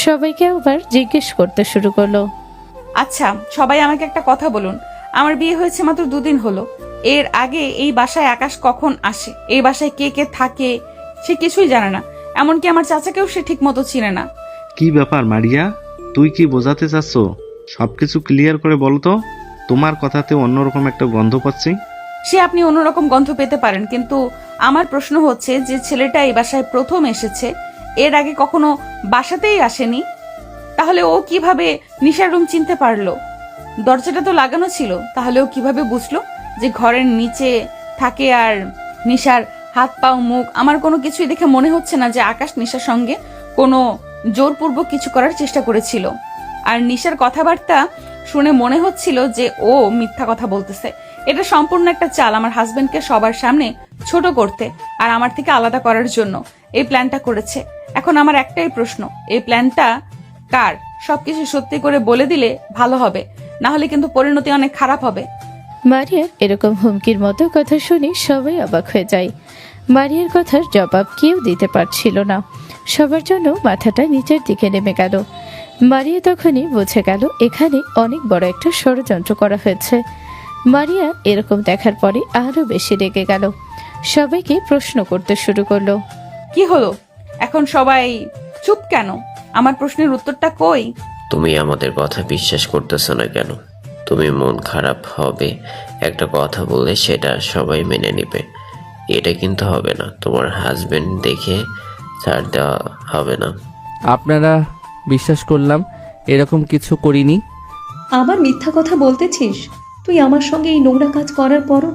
সবাইকে আবার জিজ্ঞেস করতে শুরু করলো, আচ্ছা সবাই আমাকে একটা কথা বলুন, আমার বিয়ে হয়েছে মাত্র 2 দিন হলো। এর আগে এই বাসায় আকাশ কখন আসে, এই বাসায় কে কে থাকে সে কিছুই জানে না। এমনকি আমার চাচাকেও সে ঠিক মতো চিনে না। কি ব্যাপার মারিয়া, তুই কি বোঝাতে চাচ্ছ? সবকিছু ক্লিয়ার করে বলো তো। তোমার কথাতে অন্যরকম একটা গন্ধ পাচ্ছি। সে আপনি অন্যরকম গন্ধ পেতে পারেন, কিন্তু আমার প্রশ্ন হচ্ছে যে ছেলেটা এই বাসায় প্রথম এসেছে, এর আগে কখনো বাসাতেই আসেনি, তাহলে ও কিভাবে নিশার রুম চিনতে পারলো? দরজাটা তো লাগানো ছিল, তাহলে ও কিভাবে বুঝলো যে ঘরের নিচে থাকে? আর নিশার হাত পাও মুখ, আমার কোনো কিছুই দেখে মনে হচ্ছে না যে আকাশ নিশার সঙ্গে কোনো জোরপূর্বক কিছু করার চেষ্টা করেছিল। আর নিশার কথাবার্তা শুনে মনে হচ্ছিল যে ও মিথ্যা কথা বলতেছে। এটা সম্পূর্ণ একটা চাল আমার হাজবেন্ডকে সবার সামনে ছোট করতে আর আমার থেকে আলাদা করার জন্য এই প্ল্যানটা করেছে। এখন আমার একটাই প্রশ্ন, এই প্ল্যানটা কার সবকিছু সত্যি করে বলে দিলে ভালো হবে, না হলে কিন্তু পরিণতি অনেক খারাপ হবে। মারিয়ার এরকম হুমকির মতো কথা শুনে সবাই অবাক হয়ে যায়। মারিয়ার কথার জবাব কেউ দিতে পারছিল না। সবার জন্য মাথাটা নিচের দিকে নেমে গেল। মারিয়া তখনই বুঝে গেল এখানে অনেক বড় একটা ষড়যন্ত্র করা হয়েছে। মারিয়া এরকম দেখার পরে আরো বেশি রেগে গেল। সবাইকে প্রশ্ন করতে শুরু করলো। কি হলো এখন সবাই চুপ কেন? আমার প্রশ্নের উত্তরটা কই? তুমি আমাদের কথা বিশ্বাস করতেছো না কেন? তুমি মন খারাপ হবে একটা কথা বললে সেটা সবাই মেনে নেবে, এটা কিন্তু হবে না। তোমার হাজবেন্ড দেখে ছাড় দেওয়া হবে না। আপনারা বিশ্বাস করলাম, এরকম কিছু করিনি। আবার মিথ্যা কথা বলতেছিস? তুই আমার সঙ্গে এই নোংরা কাজ করার পরও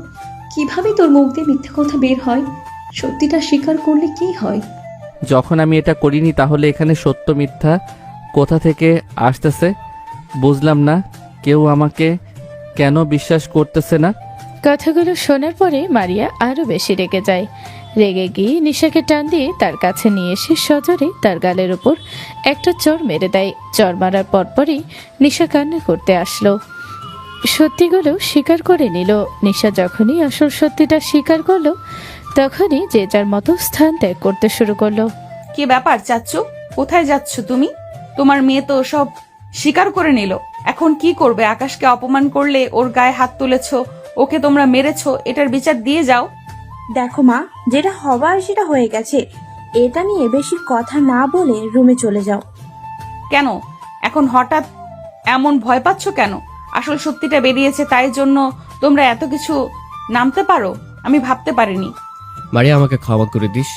কিভাবে তোর মুখ দিয়ে মিথ্যা কথা বের হয়? সত্যিটা স্বীকার করলে কি হয়? যখন আমি এটা করিনি তাহলে এখানে সত্য মিথ্যা কোথা থেকে আসতেছে বুঝলাম না। কেউ আমাকে কেন বিশ্বাস করতেছে না? কথাগুলো শোনার পরে মারিয়া আরো বেশি রেগে যায়। রেগে গিয়ে নিশাকে টান দিয়ে তার কাছে নিয়ে এসে সজোরে তার গালের উপর একটা চড় মেরে দেয়। চড় মারার পরপরই নিশা কান্না করতে আসলো। সত্যিগুলো স্বীকার করে নিল। নিশা যখনই আসল সত্যিটা স্বীকার করলো তখনই যে যার মতো স্থান ত্যাগ করতে শুরু করলো। কি ব্যাপার চাচ্চু, কোথায় যাচ্ছ তুমি? তোমার মেয়ে তো সব স্বীকার করে নিল, এখন কি করবে? আকাশকে অপমান করলে, ওর গায়ে হাত তুলেছো, ওকে তোমরা মেরেছো, এটার বিচার দিয়ে যাও। দেখো মা, যেটা হবার সেটা হয়ে গেছে। এটা নিয়ে বেশি কথা না বলে রুমে চলে যাও। কেন এখন হঠাৎ এমন ভয় পাচ্ছ কেন? আসল সত্যিটা বেরিয়েছে, তাই জন্য তোমরা এত কিছু নামতে পারো? আমি ভাবতে পারিনি। মারিয়া, আমাকে ক্ষমা করে দিস।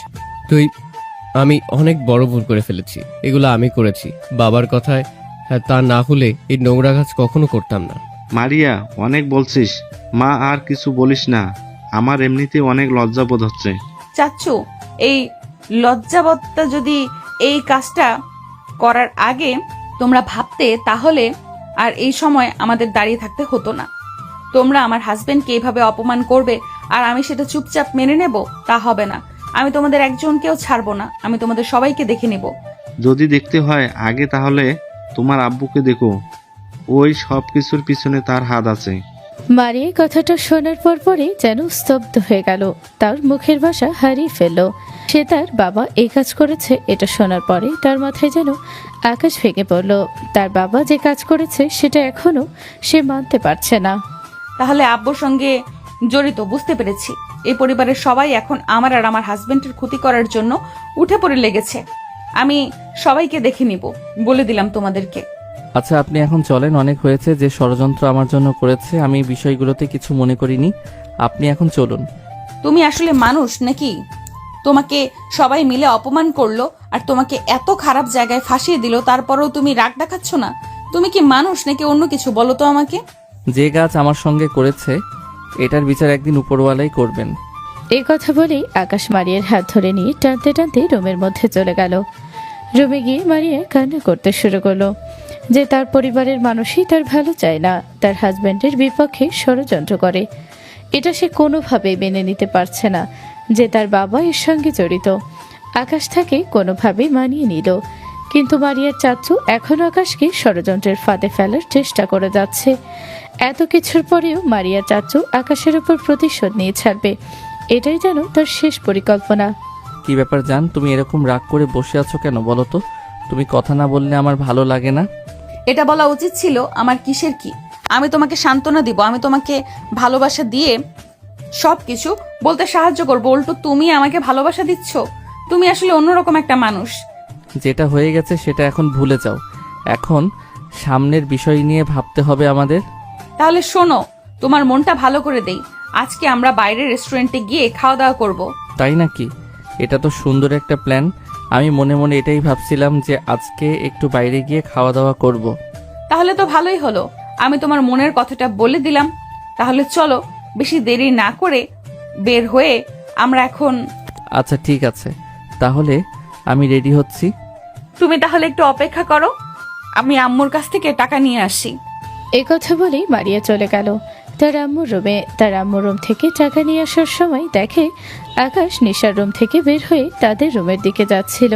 আমি অনেক বড় ভুল করে ফেলেছি। এগুলো আমি করেছি বাবার কথায়। হ্যাঁ, তা না হলে এই নোংরা কাজ কখনো করতাম না। মারিয়া, অনেক বলছিস। মা, আর কিছু বলিস না। আমার এমনিতে অনেক লজ্জা বোধ হচ্ছে। চাচ্চু, এই লজ্জাবতটা যদি এই কাজটা করার আগে তোমরা ভাবতে, তাহলে আর এই সময় আমাদের দাঁড়িয়ে থাকতে হতো না। তোমরা আমার হাজবেন্ডকে এইভাবে অপমান করবে আর আমি সেটা চুপচাপ মেনে নেব, তা হবে না। আমি তোমাদের একজনকেও ছাড়বো না, আমি তোমাদের সবাইকে দেখে নেব। যদি দেখতে হয় আগে তাহলে তোমার আব্বুকে দেখো, ওই সব কিছুর পিছনে তার হাত আছে। মারিয়া কথাটা শোনার পরই যেন স্তব্ধ হয়ে গেল। তার মুখের ভাষা হারিয়ে ফেলল। সে তার বাবা এই কাজ করেছে এটা শোনার পরে তার মাথায় যেন আকাশ ভেঙে পড়ল। তার বাবা যে কাজ করেছে সেটা এখনো সে মানতে পারছে না। তাহলে আব্বুর সঙ্গে জড়িত, বুঝতে পেরেছি। এই পরিবারের সবাই এখন আমার আর আমার হাজবেন্ডের ক্ষতি করার জন্য উঠে পড়ে লেগেছে। আমি সবাইকে দেখে নিব, বলে দিলাম তোমাদেরকে। আচ্ছা, আপনি এখন চলেন, অনেক হয়েছে। যে ষড়যন্ত্র আমার জন্য করেছে আমি বিষয়গুলোতে কিছু মনে করিনি। আপনি এখন চলুন। তুমি আসলে মানুষ নাকি? তোমাকে সবাই মিলে অপমান করলো আর তোমাকে এত খারাপ জায়গায় ফাঁসিয়ে দিল, তারপরেও তুমি রাগ দেখাচ্ছ না? তুমি কি মানুষ নাকি অন্য কিছু? বলো তো আমাকে। যে কাজ আমার সঙ্গে করেছে এটার বিচার একদিন উপরওয়ালাই করবেন। এই কথা বলেই আকাশ মারিয়ার হাত ধরে নিয়ে টানতে টানতে রুমের মধ্যে চলে গেল। রুমে গিয়ে মারিয়া কান্না করতে শুরু করলো যে তার পরিবারের মানুষই তার ভালো চায় না, তার হাজবেন্ডের বিপক্ষে ষড়যন্ত্র করে। এটা সে কোনোভাবেই মেনে নিতে পারছে না যে তার বাবা এর সঙ্গে জড়িত। আকাশ তাকে কোনোভাবেই মানিয়ে নিল, কিন্তু মারিয়ার চাচ্চু এখনো আকাশকে ষড়যন্ত্রের ফাঁদে ফেলার চেষ্টা করে যাচ্ছে। এত কিছুর পরেও মারিয়া চাচ্চু আকাশের উপর প্রতিশোধ নিয়ে ছাড়বে, এটাই যেন তার শেষ পরিকল্পনা। কি ব্যাপার জান, তুমি এরকম রাগ করে বসে আছো কেন বলো তো? তুমি কথা না বললে আমার ভালো লাগে না। এটা বলা উচিত ছিল আমার কিসের কি। আমি তোমাকে সান্ত্বনা দিব, আমি তোমাকে ভালোবাসা দিয়ে সবকিছু বলতে সাহায্য করবো, উল্টো তুমি আমাকে ভালোবাসা দিচ্ছ। তুমি আসলে অন্যরকম একটা মানুষ। যেটা হয়ে গেছে সেটা এখন ভুলে যাও। এখন সামনের বিষয় নিয়ে ভাবতে হবে আমাদের। তাহলে শোনো, তোমার মনটা ভালো করে দেই, আজকে আমরা বাইরের রেস্টুরেন্টে গিয়ে খাওয়া দাওয়া করব। তাই নাকি? এটা তো সুন্দর একটা প্ল্যান। আমি মনে মনে এটাই ভাবছিলাম যে আজকে একটু বাইরে গিয়ে খাওয়া দাওয়া করব। তাহলে তো ভালোই হলো, আমি তোমার মনের কথাটা বলে দিলাম। তাহলে চলো, বেশি দেরি না করে বের হয়ে আমরা এখন। আচ্ছা ঠিক আছে, তাহলে আমি রেডি হচ্ছি। তুমি তাহলে একটু অপেক্ষা করো, আমি আম্মুর কাছ থেকে টাকা নিয়ে আসি। এই কথা বলেই মারিয়া চলে গেল তার আম্মুর রুমে। তার আম্মুর রুম থেকে টাকা নিয়ে আসার সময় দেখে আকাশ নিশার রুম থেকে বের হয়ে তাদের রুমের দিকে যাচ্ছিল।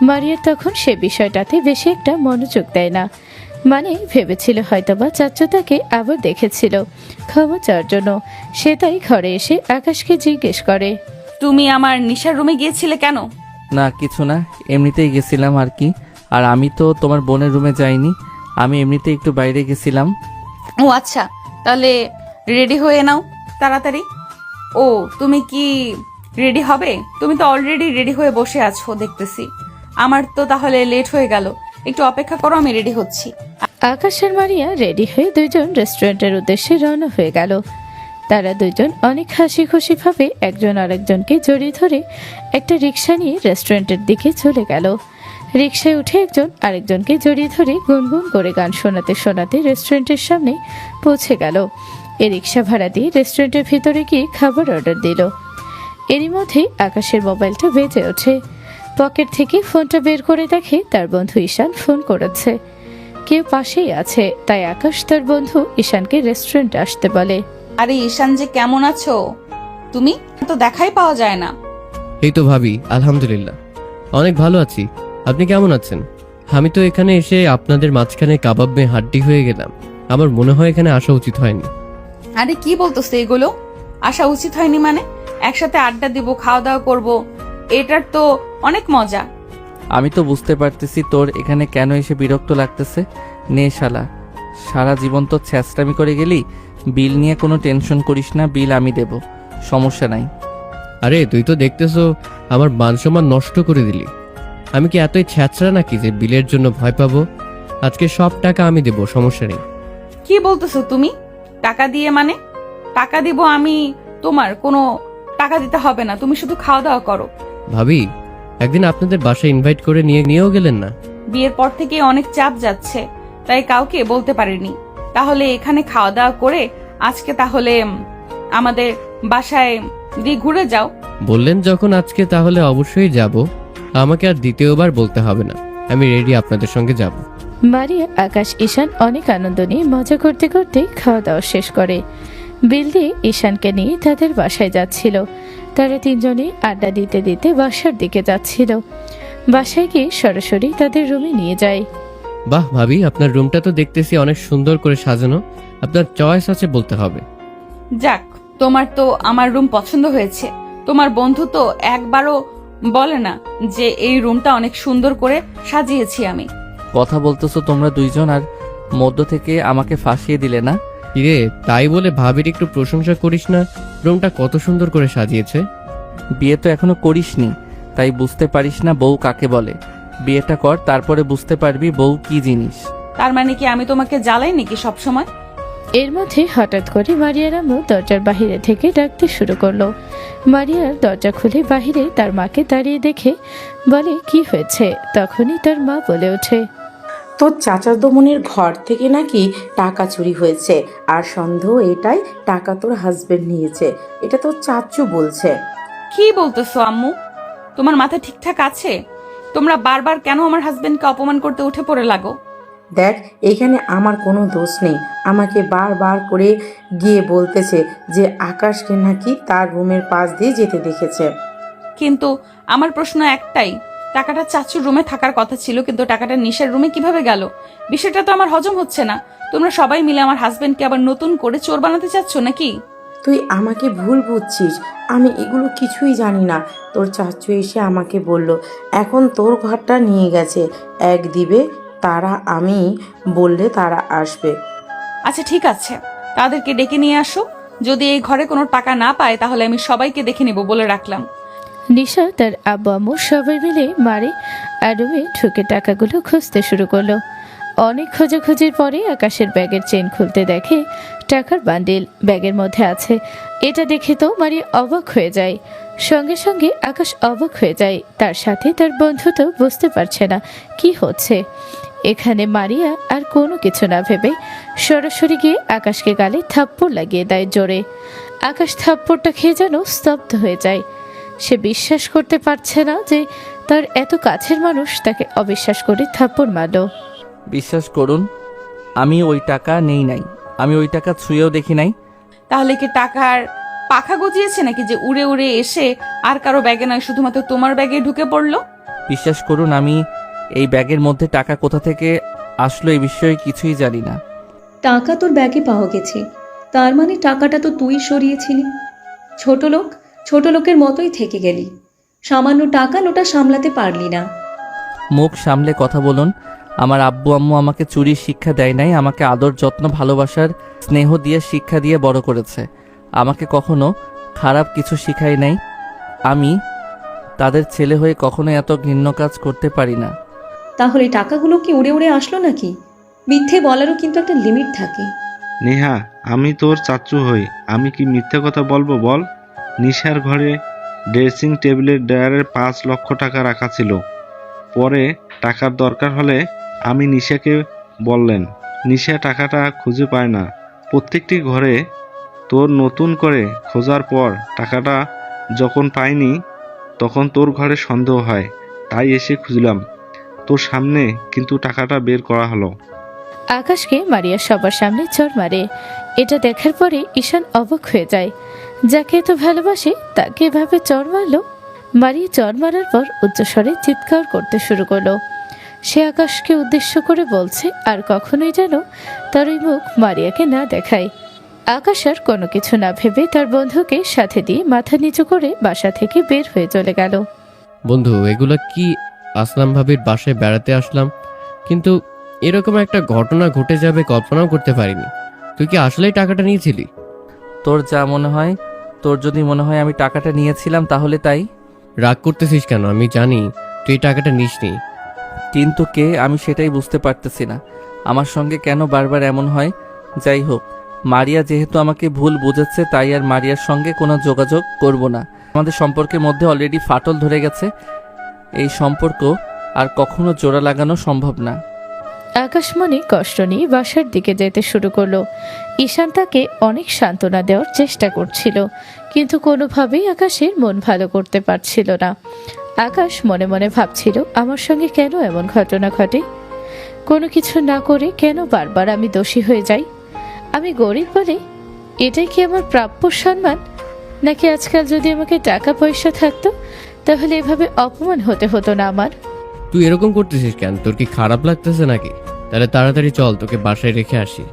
মারিয়া তখন সে বিষয়টাতে বেশি একটা মনোযোগ দেয় না। মানে ভেবেছিল হয়তোবা চাচু তাকে আবার দেখেছিল ক্ষমা চাওয়ার জন্য। সে তাই ঘরে এসে আকাশকে জিজ্ঞেস করে, তুমি আমার নিশার রুমে গিয়েছিলে কেন? না কিছু না, এমনিতেই গেছিলাম আর কি। আর আমি তো তোমার বোনের রুমে যাইনি, আমি এমনিতেই একটু বাইরে গেছিলাম। ও আচ্ছা, তাহলে রেডি হয়ে নাও তাড়াতাড়ি। ও তুমি কি রেডি হবে? তুমি তো অলরেডি রেডি হয়ে বসে আছো দেখতেছি। আমার তো তাহলে লেট হয়ে গেল, একটু অপেক্ষা করো, আমি রেডি হচ্ছি। আকাশ আর মারিয়া রেডি হয়ে দুইজন রেস্টুরেন্টের উদ্দেশ্যে রওনা হয়ে গেল। তারা দুইজন অনেক হাসি খুশি ভাবে একজন আরেকজনকে জড়িয়ে ধরে একটা রিক্সা নিয়ে রেস্টুরেন্টের দিকে চলে গেল। রিক্সায় উঠে একজন আরেকজনকে জড়িয়ে ধরে গুনগুন করে গান শোনাতে শোনাতে রেস্টুরেন্টের সামনে পৌঁছে গেল। এ রিক্সা ভাড়া দিয়ে রেস্টুরেন্টের ভিতরে গিয়ে খাবার অর্ডার দিল। এরই মধ্যেই আকাশের মোবাইলটা বেজে ওঠে। পকেট থেকে ফোনটা বের করে দেখে তার বন্ধু ঈশান ফোন করেছে। কেউ পাশেই আছে, তাই আকাশ তার বন্ধু ঈশানকে রেস্টুরেন্টে আসতে বলে। আরে ঈশান যে, কেমন আছো তুমি? তো দেখাই পাওয়া যায় না। এই তো ভাবি, আলহামদুলিল্লাহ অনেক ভালো আছি। আপনি কেমন আছেন? আমি তো এখানে এসে আপনাদের মাঝখানে কাবাব মেয়ে হাড্ডি হয়ে গেলাম। আমার মনে হয় এখানে আসা উচিত হয়নি। আরে কি বলতেছে এগুলো? আসা উচিত হয়নি মানে? একসাথে আড্ডা দিব, খাওয়া দাওয়া করব, এটার তো অনেক মজা। আমি তো বুঝতে পারতেছি তোর এখানে কেন এসে বিরক্ত লাগতেছে। নে শালা, সারা জীবন তো ছ্যাঁচড়ামি করে গেলি। বিল নিয়ে কোনো টেনশন করিস না, বিল আমি দেব, সমস্যা নাই। আরে তুই তো দেখতেছো আমার মান সম্মান নষ্ট করে দিলি। আমি কি এতই ছ্যাঁচড়া নাকি যে বিলের জন্য ভয় পাবো? আজকে সব টাকা আমি দেব, সমস্যা নেই। কি বলতেছো তুমি? টাকা দিয়ে মানে? টাকা দিব আমি? তোমার কোনো টাকা দিতে হবে না, তুমি শুধু খাওয়া দাওয়া করো। ভাবি, একদিন আপনাদের বাসায় ইনভাইট করে নিয়েও গেলেন না। বিয়ের পর থেকে অনেক চাপ যাচ্ছে, তাই কাউকে বলতে পারিনি। তাহলে এখানে খাওয়া দাওয়া করে আজকে তাহলে আমাদের বাসায় দিয়ে ঘুরে যাও। বললেন যখন আজকে, তাহলে অবশ্যই যাব। আমাকে আর দ্বিতীয়বার বলতে হবে না, আমি রেডি আপনাদের সঙ্গে যাব। মারিয়া, আকাশ, ঈশান অনেক আনন্দ নিয়ে মজা করতে করতে খাওয়া দাওয়া শেষ করে বিল দিয়ে ঈশানকে নিয়ে তাদের বাসায় যাচ্ছিল। তারা তিনজনে আড্ডা দিতে দিতে বাসার দিকে যাচ্ছিল। বাসায় গিয়ে সরাসরি তাদের রুমে নিয়ে যায়। বাহ ভাবি, আপনার রুমটা তো দেখতেছি অনেক সুন্দর করে সাজানো। আপনার চয়েস আছে বলতে হবে। যাক, তোমার তো আমার রুম পছন্দ হয়েছে। তোমার বন্ধু তো একবারও বলে না যে এই রুমটা অনেক সুন্দর করে সাজিয়েছি আমি। কথা বলতেছো তোমরা দুইজন, আর মধ্য থেকে আমাকে ফাঁসিয়ে দিলে না? কিরে, তাই বলে ভাবির একটু প্রশংসা করিস না? রুমটা কত সুন্দর করে সাজিয়েছে। বিয়ে তো এখনো করিসনি, তাই বুঝতে পারিস না বউ কাকে বলে। বিয়েটা কর, তারপরে বুঝতে পারবি বউ কি জিনিস। তার মানে কি আমি তোমাকে জ্বালাই নাকি সবসময়? এর মধ্যে হঠাৎ করে মারিয়ার আম্মু দরজার বাহিরে থেকে ডাকতে শুরু করলো। মারিয়ার দরজা খুলে বাহিরে তার মাকে দাঁড়িয়ে দেখে বলে, কি হয়েছে? তখনই তার মা বলে ওঠে, তোর চাচাতো বোনের ঘর থেকে নাকি টাকা চুরি হয়েছে, আর সন্দেহ এটাই টাকা তোর হাজবেন্ড নিয়েছে। এটা তোর চাচু বলছে। কি বলতেছো আম্মু? তোমার মাথা ঠিকঠাক আছে? তোমরা বারবার কেন আমার হাজবেন্ডকে অপমান করতে উঠে পড়ে লাগো? দেখ, এখানে আমার কোনো দোষ নেই। আমাকে বারবার করে গিয়ে বলতেছে যে আকাশকে নাকি তার রুমের পাশ দিয়ে যেতে দেখেছে। কিন্তু আমার প্রশ্ন একটাই, টাকাটা চাচুর রুমে থাকার কথা ছিল, কিন্তু টাকাটা নিশার রুমে কিভাবে গেল? বিষয়টা তো আমার হজম হচ্ছে না। তোমরা সবাই মিলে আমার হাজবেন্ডকে আবার নতুন করে চোর বানাতে চাচ্ছ নাকি? তুই আমাকে ভুল বুঝছিস, আমি এগুলো কিছুই জানি না। তোর চাচু এসে আমাকে বলল এখন তোর ঘরটা নিয়ে গেছে, এক দিবে তারা, আমি বললে তারা আসবে। আচ্ছা ঠিক আছে, তাদেরকে ডেকে নিয়ে আসো। যদি এই ঘরে কোনো টাকা না পায় তাহলে আমি সবাইকে দেখে নেব, বলে রাখলাম। নিশা তার আব্বু আম্মু সবাই মিলে মারে আর রুমে ঢুকে টাকাগুলো খুঁজতে শুরু করলো। অনেক খোঁজাখুঁজির পরে আকাশের ব্যাগের চেন খুলতে দেখে টাকার বান্ডিল ব্যাগের মধ্যে আছে। এটা দেখে তো মারি অবাক হয়ে যায়। সঙ্গে সঙ্গে আকাশ অবাক হয়ে যায়, তার সাথে তার বন্ধু তো বুঝতে পারছে না কি হচ্ছে। এখানে মারিয়া আর কোনো কিছু না ভেবে সরাসরি গিয়ে আকাশকে গালে থাপ্পড় লাগিয়ে দেয় জোরে। আকাশ থাপ্পড়টা খেয়ে যেন স্তব্ধ হয়ে যায়। সে বিশ্বাস করতে পারছে না যে তার এত কাছের মানুষ তাকে অবিশ্বাস করে থাপ্পড় মারল। বিশ্বাস করুন, আমি ওই টাকা নেই নাই, আমি ওই টাকা ছুঁয়েও দেখি নাই। তাহলে কি টাকার পাখা গজিয়েছে নাকি যে উড়ে উড়ে এসে আর কারো ব্যাগে নয় শুধুমাত্র তোমার ব্যাগে ঢুকে পড়লো? বিশ্বাস করুন, আমি এই ব্যাগের মধ্যে টাকা কোথা থেকে আসলো এই বিষয়ে কিছুই জানি না। টাকা তোর ব্যাগে পাওয়া গেছে, তার মানে টাকাটা তো তুই সরিয়েছিলি। ছোট লোকের মতোই থেকে গেলি, সামান্য টাকা লোটা সামলাতে পারলি না। মুখ সামলে কথা বলুন। আমার আব্বু আম্মু আমাকে চুরির শিক্ষা দেয় নাই, আমাকে আদর যত্ন ভালোবাসার স্নেহ দিয়ে শিক্ষা দিয়ে বড় করেছে। আমাকে কখনো খারাপ কিছু শিখায় নাই। আমি তাদের ছেলে হয়ে কখনো এত ঘৃণ্য কাজ করতে পারি না। তাহলে টাকাগুলো কি উড়ে উড়ে আসলো নাকি? মিথ্যে বলারও কিন্তু একটা লিমিট থাকে। নেহা, আমি তোর চাচ্চু হই, আমি কি মিথ্যে কথা বলবো বল? নিশার ঘরে ড্রেসিং টেবিলের ড্রয়ারে 5 লক্ষ টাকা রাখা ছিল। পরে টাকার দরকার হলে আমি নিশাকে বললেন, নিশা টাকাটা খুঁজে পায় না। প্রত্যেকটি ঘরে তোর নতুন করে খোঁজার পর টাকাটা যখন পাইনি তখন তোর ঘরে সন্দেহ হয়, তাই এসে খুঁজলাম তোর সামনে, কিন্তু টাকাটা বের করা হলো। আকাশকে মারিয়া সবার সামনে চড় মারে। এটা দেখার পরে ঈশান অবাক হয়ে যায়। যাকে এত ভালোবাসে তাকে এভাবে চড় মারলো। মারিয়া চড় মারার পর উচ্চস্বরে চিৎকার করতে শুরু করলো। সে আকাশকে উদ্দেশ্য করে বলছে আর কখনোই যেন তার ওই মুখ মারিয়াকে না দেখায়। আকাশ আর কোনো কিছু না ভেবে তার বন্ধুকে সাথে দিয়ে মাথা নিচু করে বাসা থেকে বের হয়ে চলে গেল। বন্ধু, এগুলো কি? আসলাম ভাবির বাসায় বেড়াতে আসলাম, কিন্তু এরকম একটা ঘটনা ঘটে যাবে কল্পনাও করতে পারিনি। তুই কি আসলেই টাকাটা নিয়েছিলি? তোর যা মনে হয়, তোর যদি মনে হয় আমি টাকাটা নিয়েছিলাম তাহলে তাই। রাগ করতেছিস কেন? আমি জানি তুই এই টাকাটা নিসনি। কিন্তু কে, আমি সেটাই বুঝতে পারতেছি না। আমার সঙ্গে কেন বারবার এমন হয়? যাই হোক, মারিয়া যেহেতু আমাকে ভুল বুঝেছে তাই আর মারিয়ার সঙ্গে কোনো যোগাযোগ করব না। আমাদের সম্পর্কের মধ্যে অলরেডি ফাটল ধরে গেছে। এই সম্পর্ক আর কখনো জোড়া লাগানো সম্ভব না। আকাশ মনে কষ্ট নিয়ে বাসার দিকে যেতে শুরু করলো। ঈশান তাকে অনেক সান্ত্বনা দেওয়ার চেষ্টা করছিল, কিন্তু কোনোভাবেই আকাশের মন ভালো করতে পারছিল না। আকাশ মনে মনে ভাবছিল, আমার সঙ্গে কেন এমন ঘটনা ঘটে? কোনো কিছু না করে কেন বারবার আমি দোষী হয়ে যাই? আমি গরিব বলে এটাই কি আমার প্রাপ্য সম্মান? নাকি আজকাল যদি আমাকে টাকা পয়সা থাকতো তাহলে এভাবে অপমান হতে হতো না আমার? তুই এরকম করতেছিস কেন? তোর কি খারাপ লাগতেছে নাকি? তাহলে তাড়াতাড়ি চল, তোকে বাসায় রেখে আসি।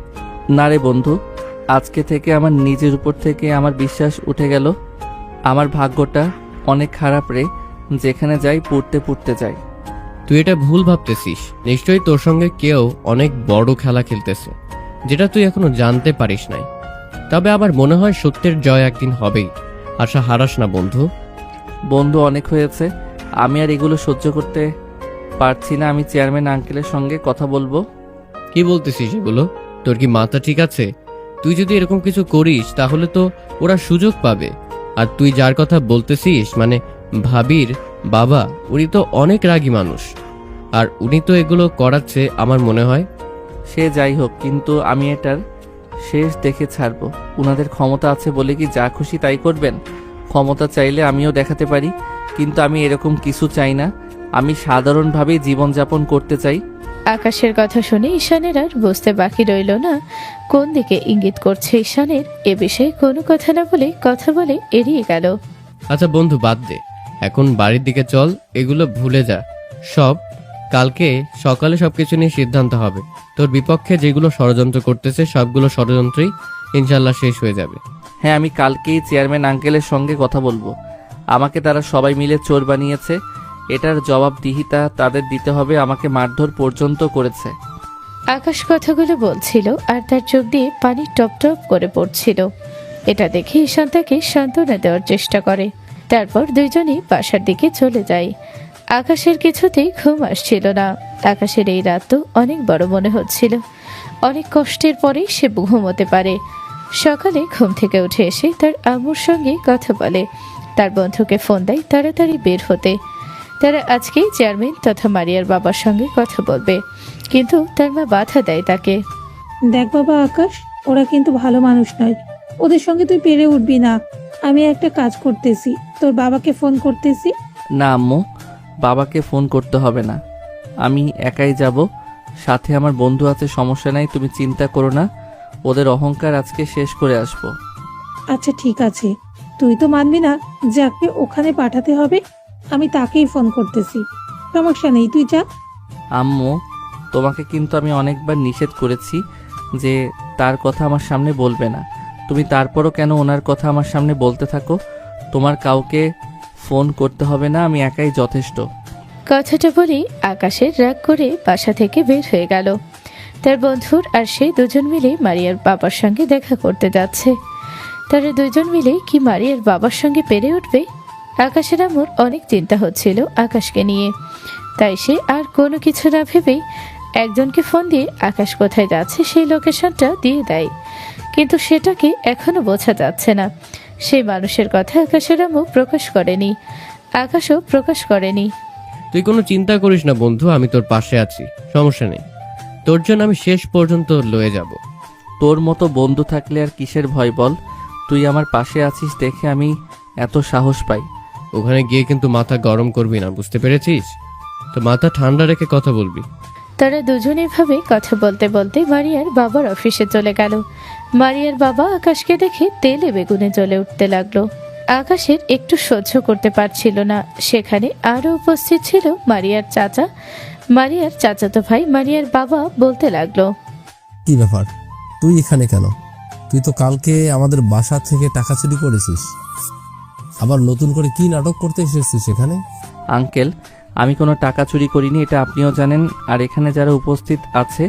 না রে বন্ধু, আজকে থেকে আমার নিজের উপর থেকে আমার বিশ্বাস উঠে গেল। আমার ভাগ্যটা অনেক খারাপ রে, যেখানে যাই পুড়তে পুড়তে যাই। তুই এটা ভুল ভাবতেছিস। নিশ্চয়ই তোর সঙ্গে কেউ অনেক বড় খেলা খেলতেছে, যেটা তুই এখনো জানতে পারিস নাই। তবে আমার মনে হয় সত্যের জয় একদিন হবেই। আশা হারাস না বন্ধু। বন্ধু, অনেক হয়েছে, আমি আর এগুলো সহ্য করতে পারছি না। আমি চেয়ারম্যান আঙ্কেলের সঙ্গে কথা বলবো। কি বলতেছিস এগুলো? তোর কি মাথা ঠিক আছে? তুই যদি এরকম কিছু করিস তাহলে তো ওরা সুযোগ পাবে। আর তুই যার কথা বলতেছিস মানে ভাবির বাবা, উনি তো অনেক রাগী মানুষ, আর উনি তো এগুলো করাচ্ছে আমার মনে হয়। সে যাই হোক, কিন্তু আমি এটার শেষ দেখে ছাড়বো। উনাদের ক্ষমতা আছে বলে কি যা খুশি তাই করবেন? ক্ষমতা চাইলে আমিও দেখাতে পারি, কিন্তু আমি এরকম কিছু চাই না। আমি সাধারণভাবেই জীবনযাপন করতে চাই। আকাশের কথা শুনে ঈশানের আর বুঝতে বাকি রইল না কোন দিকে ইঙ্গিত করছে ঈশানের। এ বিষয়ে কোনো কথা না বলে কথা বলে এড়িয়ে গেল। আচ্ছা বন্ধু, বাদ দে, এখন বাড়ির দিকে চল। এগুলো ভুলে যা সব। কালকে সকালে সবকিছু নিয়ে সিদ্ধান্ত হবে। তোর বিপক্ষে যেগুলো ষড়যন্ত্র করতেছে সবগুলো ষড়যন্ত্রই ইনশাল্লাহ শেষ হয়ে যাবে। হ্যাঁ, আমি কালকেই চেয়ারম্যান আঙ্কেলের সঙ্গে কথা বলবো। আমাকে তারা সবাই মিলে চোর বানিয়েছে, এটার জবাবদিহিতা তাদের দিতে হবে। আমাকে মারধর পর্যন্ত করেছে। আকাশ কথাগুলো বলছিল আর তার চোখ দিয়ে পানি টপ টপ করে পড়ছিল। এটা দেখে ঈশান তাকে সান্ত্বনা দেওয়ার চেষ্টা করে। তারপর দুইজনই বাসার দিকে চলে যায়। আকাশের কিছুতেই ঘুম আসছিল না। আকাশের এই রাত তো অনেক বড় মনে হচ্ছিল। অনেক কষ্টের পরেই সে ঘুমোতে পারে। সকালে ঘুম থেকে উঠে এসে তার আম্মুর সঙ্গে কথা বলে। তার বন্ধুকে ফোন দেয় তাড়াতাড়ি বের হতে। তারা আজকেই চেয়ারম্যান তথা মারিয়ার বাবার সঙ্গে কথা বলবে, কিন্তু তার মা বাধা দেয় তাকে। দেখ বাবা আকাশ, ওরা কিন্তু ভালো মানুষ নয়, ওদের সঙ্গে তুই পেরে উঠবি না। আমি একটা কাজ করতেছি, তোর বাবাকে ফোন করতেছি। না আম্মু, বাবাকে ফোন করতে হবে না, আমি একাই যাব। সাথে আমার বন্ধু আছে, সমস্যা নাই, তুমি চিন্তা করো না। ওদের অহংকার আজকে শেষ করে আসবো। আচ্ছা ঠিক আছে, তুই তো মানবি না, যাকে ওখানে পাঠাতে হবে আমি তাকেই ফোন করতেছি। সমস্যা নেই, তুই যা। আম্মু, তোমাকে কিন্তু আমি অনেকবার নিষেধ করেছি যে তার কথা আমার সামনে বলবে না। তুমি তারপরও কেন ওনার কথা আমার সামনে বলতে থাকো? তোমার কাউকে ফোন করতে হবে না, আমি একাই যথেষ্ট। কথাটা বলেই আকাশের রাগ করে বাসা থেকে বের হয়ে গেল। তার বন্ধুর আর সে দুজন মিলে মারিয়ার বাবার সঙ্গে দেখা করতে যাচ্ছে। তারা দুজন মিলে কি মারিয়ার বাবার সঙ্গে পেরে উঠবে? আকাশের আম্মুর অনেক চিন্তা হচ্ছিল আকাশকে নিয়ে, তাই সে আর কোনো কিছু না ভেবেই একজনকে ফোন দিয়ে আকাশ কোথায় যাচ্ছে সেই লোকেশনটা দিয়ে দেয়। কিন্তু সেটাকে এখনো বোঝা যাচ্ছে না। সেই মানুষের কথা আকাশের আম্মু প্রকাশ করেনি, আকাশও প্রকাশ করেনি। তুই কোনো চিন্তা করিস না বন্ধু, আমি তোর পাশে আছি, সমস্যা নেই। তোর জন্য আমি শেষ পর্যন্ত লয়ে যাব। তোর মতো বন্ধু থাকলে আর কিসের ভয় বল? তুই আমার পাশে আছিস দেখে আমি এত সাহস পাই। ওখানে গিয়ে কিন্তু মাথা গরম করবি না, বুঝতে পেরেছিস? তো মাথা ঠান্ডা রেখে কথা বলবি। তারা দুজনে ভাবে কথা বলতে বলতে মারিয়ার বাবার অফিসে চলে গেল। মারিয়ার বাবা আকাশকে দেখে তেলে বেগুনে জ্বলে উঠতে লাগলো। আকাশের একটু সহ্য করতে পারছিল না। সেখানে আরও উপস্থিত ছিল মারিয়ার চাচা, মারিয়ার চাচাতো ভাই। মারিয়ার বাবা বলতে লাগলো, কি ব্যাপার, তুই এখানে কেন? তুই তো কালকে আমাদের বাসা থেকে টাকা চুরি করেছিস, আবার নতুন করে কি নাটক করতে এসেছিস এখানে? আঙ্কেল, আমি কোনো টাকা চুরি করিনি, এটা আপনিও জানেন, আর এখানে যারা উপস্থিত আছে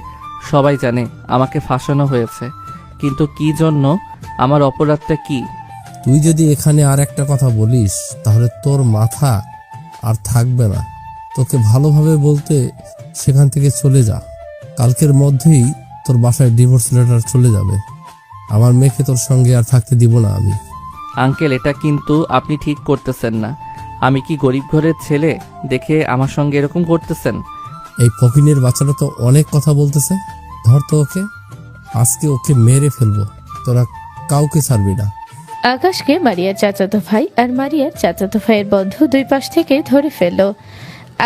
সবাই জানে আমাকে ফাঁসানো হয়েছে। কিন্তু কি জন্য, আমার অপরাধটা কি? তুই যদি এখানে আর একটা কথা বলিস তাহলে তোর মাথা আর থাকবে না। তোকে ভালোভাবে বলতে সেখান থেকে চলে যা। কালকের মধ্যেই তোর বাসায় ডিভোর্স লেটার চলে যাবে। আমার মেয়েকে তোর সঙ্গে আর থাকতে দিব না আমি। আঙ্কেল, এটা কিন্তু আপনি ঠিক করতেছেন না। আমি কি গরিব ঘরের ছেলে দেখে আমার সঙ্গে এরকম করতেছেন? এই ফকিনের বাচ্চাটা তো অনেক কথা বলতেছে। ধর তো ওকে, আজকে ওকে মেরে ফেলবো, তোরা কাউকে ছাড়বি না। আকাশকে মারিয়ার চাচাতো ভাই আর মারিয়ার চাচাতো ভাইয়ের বন্ধু দুই পাশ থেকে ধরে ফেলল।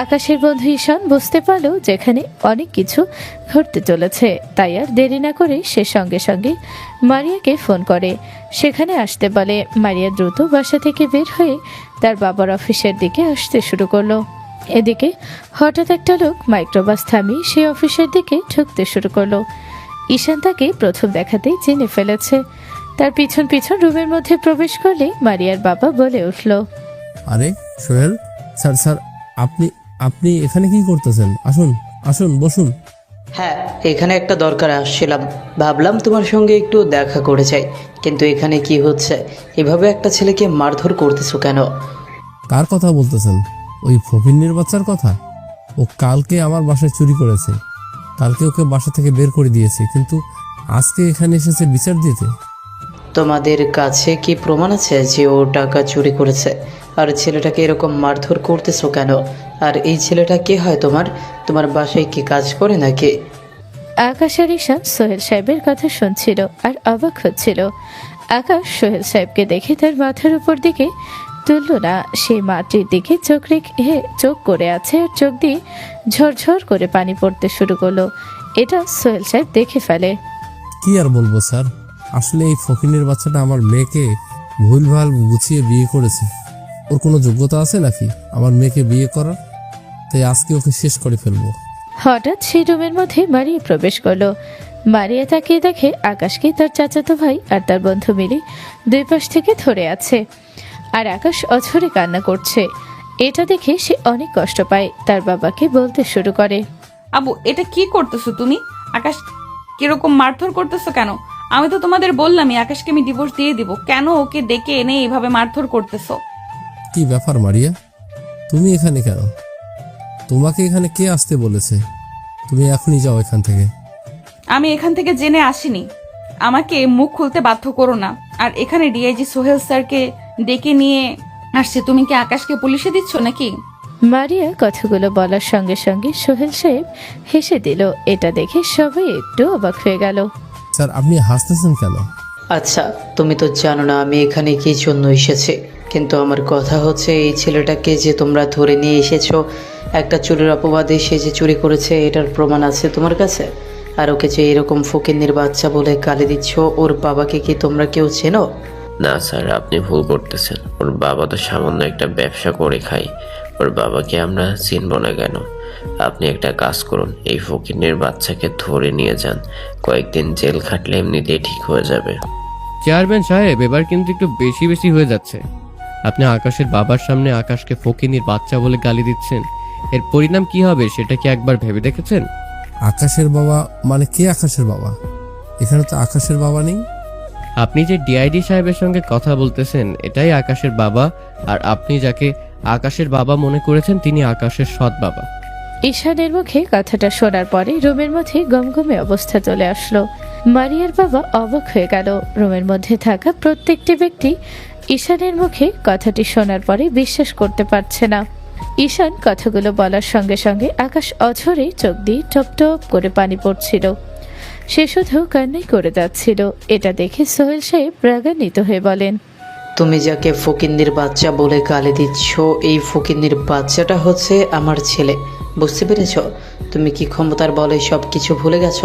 আকাশের বন্ধু ঈশান বুঝতে পারল যেখানে অনেক কিছু ঘটতে চলেছে, তাই আর দেরি না করে সে সঙ্গে সঙ্গে মারিয়াকে ফোন করে, সেখানে আসতে বলে। মারিয়া দ্রুত বাসা থেকে বের হয়ে তার বাবার অফিসের দিকে আসতে শুরু করলো। এদিকে হঠাৎ একটা লোক মাইক্রোবাস থামিয়ে সেই অফিসের দিকে ঢুকতে শুরু করলো। ঈশান তাকে প্রথম দেখাতেই চিনে ফেলেছে। তার পিছন পিছন রুমের মধ্যে প্রবেশ করলে মারিয়ার বাবা বলে উঠল, আরে সোহেল স্যার, স্যার আপনি আপনি এখানে কি করতেছেন? আসুন আসুন, বসুন। হ্যাঁ, এখানে একটা দরকার আসছিলাম, ভাবলাম তোমার সঙ্গে একটু দেখা করে যাই। কিন্তু এখানে কি হচ্ছে? এভাবে একটা ছেলেকে মারধর করতেছো কেন? কার কথা বলতেছেন? ওই ফকিন্নির বাচ্চার কথা। ও কালকে আমার বাসায় চুরি করেছে, কালকে ওকে বাসা থেকে বের করে দিয়েছে, কিন্তু আজকে এখানে এসেছে বিচার দিতে। তোমাদের কাছে কি প্রমাণ আছে যে ও টাকা চুরি করেছে? আর ছেলেটাকে এরকম মারধর করতেছো কেন? আর এই ছেলেটা কে হয় তোমার? তোমার বাসায় কি কাজ করে নাকি? আকাশ আর ঈশান সোহেল সাহেবের কথা শুনছিল আর অবাক হচ্ছিল। আকাশ সোহেল সাহেবকে দেখে তার মাথার উপর দিকে তুলল না। সেই মাটির দিকে চোখ রেখে চোখ করে আছে আর চোখ দিয়ে ঝরঝর করে পানি পড়তে শুরু করলো। এটা সোহেল সাহেব দেখে ফেলে। কি আর বলবো স্যার, আসলে এই ফকিনের বাচ্চাটা আমার মেয়েকে ভুলভাল গুছিয়ে বিয়ে করেছে। ওর কোনো যোগ্যতা আছে নাকি আমার মেয়েকে বিয়ে করার? তাই আজকে ওকে শেষ করে ফেলবো। হঠাৎ সেই রুমের মধ্যে মারিয়া প্রবেশ করলো। মারিয়া তাকিয়ে দেখে আকাশকে তার চাচাতো ভাই আর তার বন্ধু মিলে দুই পাশ থেকে ধরে আছে, আর আকাশ অঝরে কান্না করছে। এটা দেখে সে অনেক কষ্ট পায়। তার বাবাকে বলতে শুরু করে, আবু, এটা কি করতেছো তুমি? আকাশ কিরকম মারধর করতেছো কেন? আমি তো তোমাদের বললামই আকাশকে আমি ডিভোর্স দিয়ে দিব, কেন ওকে ডেকে এনে এইভাবে মারধর করতেছো? কি ব্যাপার মারিয়া, তুমি এখানে কেন? তোমাকে এখানে কে আসতে বলেছে? তুমি এখনই যাও এখান থেকে। আমি এখান থেকে জেনে আসিনি, আমাকে মুখ খুলতে বাধ্য করো না। আর এখানে ডিআইজি সোহেল স্যারকে ডেকে নিয়ে আসছে, তুমি কি আকাশকে পুলিশে দিচ্ছ নাকি? মারিয়া কথাগুলো বলার সঙ্গে সঙ্গে সোহেল সাহেব হেসে দিল। এটা দেখে সবাই একটু অবাক হয়ে গেল। স্যার আপনি হাসতেছেন কেন? আচ্ছা, তুমি তো জানো না আমি এখানে কি জন্য এসেছি, কিন্তু আমার কথা হচ্ছে এই ছেলেটাকে যে তোমরা ধরে নিয়ে এসেছো, একটা চুরির অপবাদে সে যে চুরি করেছে এটার প্রমাণ আছে তোমার কাছে? আর ওকে যে এরকম ফকিন্নির বাচ্চা বলে গালি দিচ্ছ, ওর বাবাকে কি তোমরা কেউ চেনো? না স্যার, আপনি ভুল করতেছেন। ওর বাবা তো সামান্য একটা ব্যবসা করে খায়, ওর বাবাকে আমরা চিনব না কেন? আপনি একটা কাজ করুন, এই ফকিনের বাচ্চাকে ধরে নিয়ে যান। কয়েকদিন জেল খাটলে এমনিতেই ঠিক হয়ে যাবে। চেয়ারম্যান সাহেব, এবার কিন্তু একটু বেশি বেশি হয়ে যাচ্ছে। আপনি আকাশের বাবার সামনে আকাশকে ফকিনীর বাচ্চা বলে গালি দিচ্ছেন। এর পরিণাম কি হবে সেটা কি একবার ভেবে দেখেছেন? আকাশের বাবা মানে কে? আকাশের বাবা? এখানে তো আকাশের বাবা নেই। আপনি যে ডিআইডি সাহেবের সঙ্গে কথা বলতেছেন এটাই আকাশের বাবা, আর আপনি যাকে আকাশের বাবা মনে করেছেন তিনি আকাশের সৎ বাবা। ঈশানের মুখে কথাটা শোনার পরে রুমের মধ্যে গমগমে অবস্থা চলে আসলো। মারিয়ার বাবা অবাক হয়ে গেল। রুমের মধ্যে থাকা প্রত্যেকটি ব্যক্তি ঈশানের মুখে কথাটি শোনার পরে বিশ্বাস করতে পারছে না। ঈশান কথাগুলো বলার সঙ্গে সঙ্গে আকাশ অঝরে চোখ দিয়ে টপ টপ করে পানি পড়ছিল। সে শুধু কান্নাই করে যাচ্ছিল। এটা দেখে সোহেল সাহেব রাগান্বিত হয়ে বলেন, তুমি যাকে ফকিন্নির বাচ্চা বলে গালি দিচ্ছ, এই ফকিন্নির বাচ্চাটা হচ্ছে আমার ছেলে। বুঝতে পেরেছ? তুমি কি ক্ষমতার বলে সব কিছু ভুলে গেছ?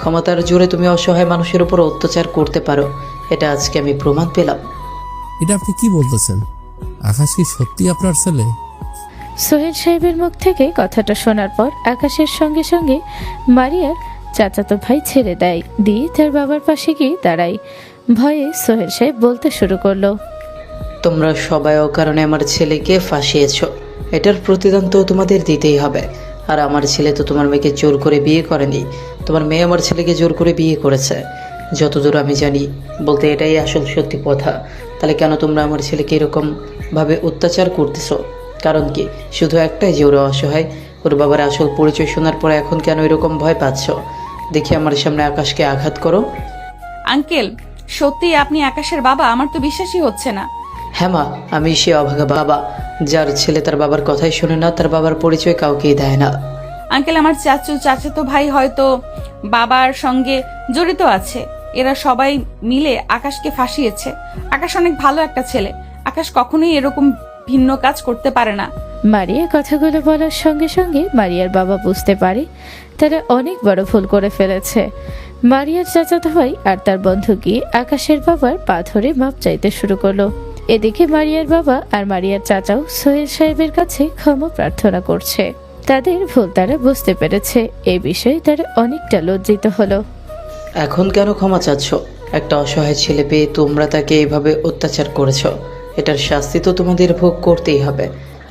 ক্ষমতার জোরে তুমি অসহায় মানুষের উপর অত্যাচার করতে পারো, এটা আজকে আমি প্রমাণ পেলাম। এটা আপনি কি বলতেছেন? আকাশ কি সত্যি আপনার ছেলে? সোহেল সাহেবের মুখ থেকে কথাটা শোনার পর আকাশের সঙ্গে সঙ্গে মারিয়ার চাচাতো ভাই ছেড়ে দেয়, দিয়ে তার বাবার পাশে গিয়ে দাঁড়ায়। ভয়ে সোহেল সাহেব বলতে শুরু করলো, তোমরা সবাই অকারণে আমার ছেলেকে ফাঁসিয়েছ, এটার প্রতিদান তো তোমাদের দিতেই হবে। আর আমার ছেলে তো তোমার মেয়েকে জোর করে বিয়ে করেনি, তোমার মেয়ে আমার ছেলেকে জোর করে বিয়ে করেছে। যতদূর আমি জানি, বলতে এটাই আসল সত্যি কথা। তাহলে কেন তোমরা আমার ছেলেকে এরকম ভাবে অত্যাচার করতেছো? কারণ কি? শুধু একটাই যে ওরা অসহায়। ওর বাবার আসল পরিচয় শোনার পরে এখন কেন এরকম ভয় পাচ্ছ? দেখি আমার সামনে আকাশকে আঘাত করো। আঙ্কেল, সত্যি আপনি আকাশের বাবা? আমার তো বিশ্বাসই হচ্ছে না। হ্যাঁ মা, আমি সে অভাগা বাবা যার ছেলে তার বাবার কথাই শোনে না, তার বাবার পরিচয় কাউকেই দেয় না। আঙ্কেল, আমার চাচাতো ভাই হয়তো বাবার সঙ্গে জড়িত আছে। এরা সবাই মিলে আকাশকে ফাঁসিয়েছে। আকাশ অনেক ভালো একটা ছেলে। আকাশ কখনোই এরকম ভিন্ন কাজ করতে পারে না। মারিয়া কথাগুলো বলার সঙ্গে সঙ্গে মারিয়ার বাবা বুঝতে পারে তারা অনেক বড় ভুল করে ফেলেছে। মারিয়ার চাচাতো ভাই আর তার বন্ধু গিয়ে আকাশের বাবার পা ধরে মাপ চাইতে শুরু করলো। এদিকে মারিয়ার বাবা আর মারিয়ার চাচাও সোহেল সাহেবের কাছে ক্ষমা প্রার্থনা করছে। তাদের ভুল তারা বুঝতে পেরেছে। এই বিষয়ে তারা অনেকটা লজ্জিত হলো। এখন কেন ক্ষমা চাচ্ছ? একটা অসহায় ছেলে পেয়ে তোমরা তাকে এইভাবে অত্যাচার করেছ, এটার শাস্তি তো তোমাদের ভোগ করতেই হবে,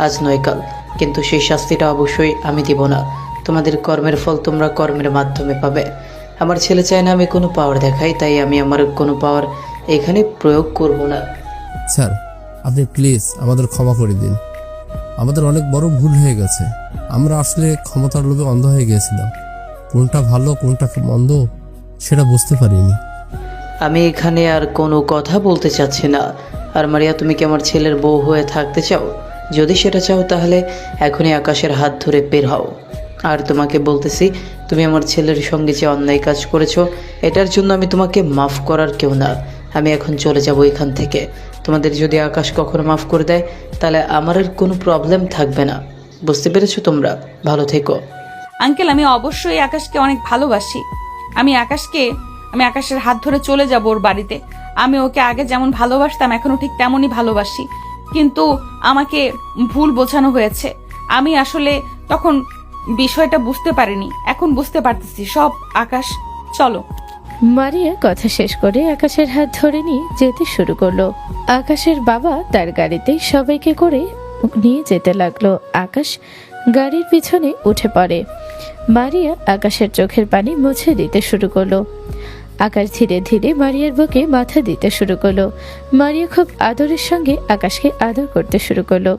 আজ নয় কাল। কিন্তু সেই শাস্তিটা অবশ্যই আমি দিব না। তোমাদের কর্মের ফল তোমরা কর্মের মাধ্যমে পাবে। আমার ছেলে চায় না আমি কোনো পাওয়ার দেখাই, তাই আমি আমার কোনো পাওয়ার এখানে প্রয়োগ করব না। স্যার, আপনি প্লিজ আমাদের ক্ষমা করে দিন। আমাদের অনেক বড় ভুল হয়ে গেছে। আমরা আসলে ক্ষমতার লোভে অন্ধ হয়ে গিয়েছিলাম। কোনটা ভালো কোনটা মন্দ সেটা বুঝতে পারিনি। আমি এখানে আর কোনো কথা বলতে চাচ্ছি না। আর মারিয়া, তুমি কি আমার ছেলের বউ হয়ে থাকতে চাও? যদি সেটা চাও তাহলে এখনই আকাশের হাত ধরে বের হও। আর তোমাকে বলতেছি, তুমি আমার ছেলের সঙ্গে যে অন্যায় কাজ করেছো এটার জন্য আমি তোমাকে মাফ করার কেউ না। আমি এখন চলে যাব এখান থেকে। তোমাদের যদি আকাশ কখনো মাফ করে দেয় তাহলে আমার আর কোনো প্রবলেম থাকবে না। বুঝতে পেরেছো তোমরা? ভালো থেকো। আঙ্কেল, আমি অবশ্যই আকাশকে অনেক ভালোবাসি। আমি আকাশের হাত ধরে চলে যাব ওর বাড়িতে। আমি ওকে আগে যেমন ভালোবাসতাম এখনো ঠিক তেমনই ভালোবাসি। কিন্তু আমাকে ভুল বোঝানো হয়েছে। আমি আসলে তখন বিষয়টা বুঝতে পারিনি, এখন বুঝতে পারতেছি সব। আকাশ, চলো। মারিয়া কথা শেষ করে আকাশের হাত ধরে নিয়ে যেতে শুরু করলো। আকাশের বাবা তার গাড়িতে সবাইকে করে নিয়ে যেতে লাগলো। আকাশ গাড়ির পিছনে উঠে পড়ে। মারিয়া আকাশের চোখের পানি মুছে দিতে শুরু করলো। আকাশ ধীরে ধীরে মারিয়ার বুকে মাথা দিতে শুরু করলো। মারিয়া খুব আদরের সঙ্গে আকাশকে আদর করতে শুরু করলো।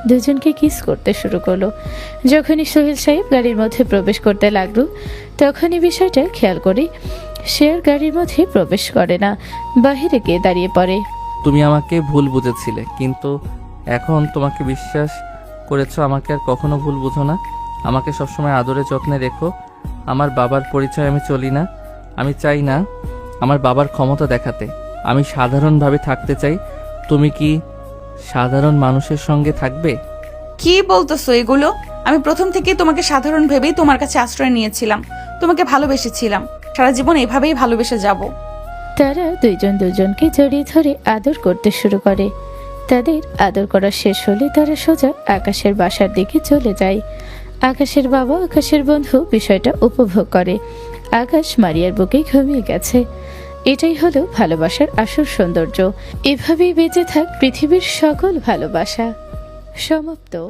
দুজনকে কিস করতে শুরু করলো। যখনই সোহেল সাহেব গাড়ির মধ্যে প্রবেশ করতে লাগলো তখনই বিষয়টা খেয়াল করে সে আর গাড়ির মধ্যে প্রবেশ করে না, বাহিরে গিয়ে দাঁড়িয়ে পড়ে। তুমি আমাকে ভুল বুঝেছিলে, কিন্তু এখন তোমাকে বিশ্বাস করেছো। আমাকে আর কখনো ভুল বুঝো না। আমাকে সবসময় আদরে যত্নে রেখো। আমার বাবার পরিচয় আমি চলি না। আমি চাই না আমার বাবার ক্ষমতা দেখাতে। আমি সাধারণভাবে থাকতে চাই। তুমি কি সাধারণ মানুষের সঙ্গে থাকবে? কি বলতেছো এগুলো? আমি প্রথম থেকেই তোমাকে সাধারণ ভেবেই তোমার কাছে আশ্রয় নিয়েছিলাম। তোমাকে ভালোবেসেছিলাম। সারা জীবন এভাবেই ভালোবেসে যাব। তারা দুজনকে জড়িয়ে ধরে আদর করতে শুরু করে। তাদের আদর করা শেষ হলে তারা সোজা আকাশের বাসার দিকে চলে যায়। আকাশের বাবা আকাশের বন্ধু বিষয়টা উপভোগ করে। আকাশ মারিয়ার বুকে ঘুমিয়ে গেছে। এটাই হলো ভালোবাসার আসল সৌন্দর্য। এভাবেই বেঁচে থাক পৃথিবীর সকল ভালোবাসা। সমাপ্ত।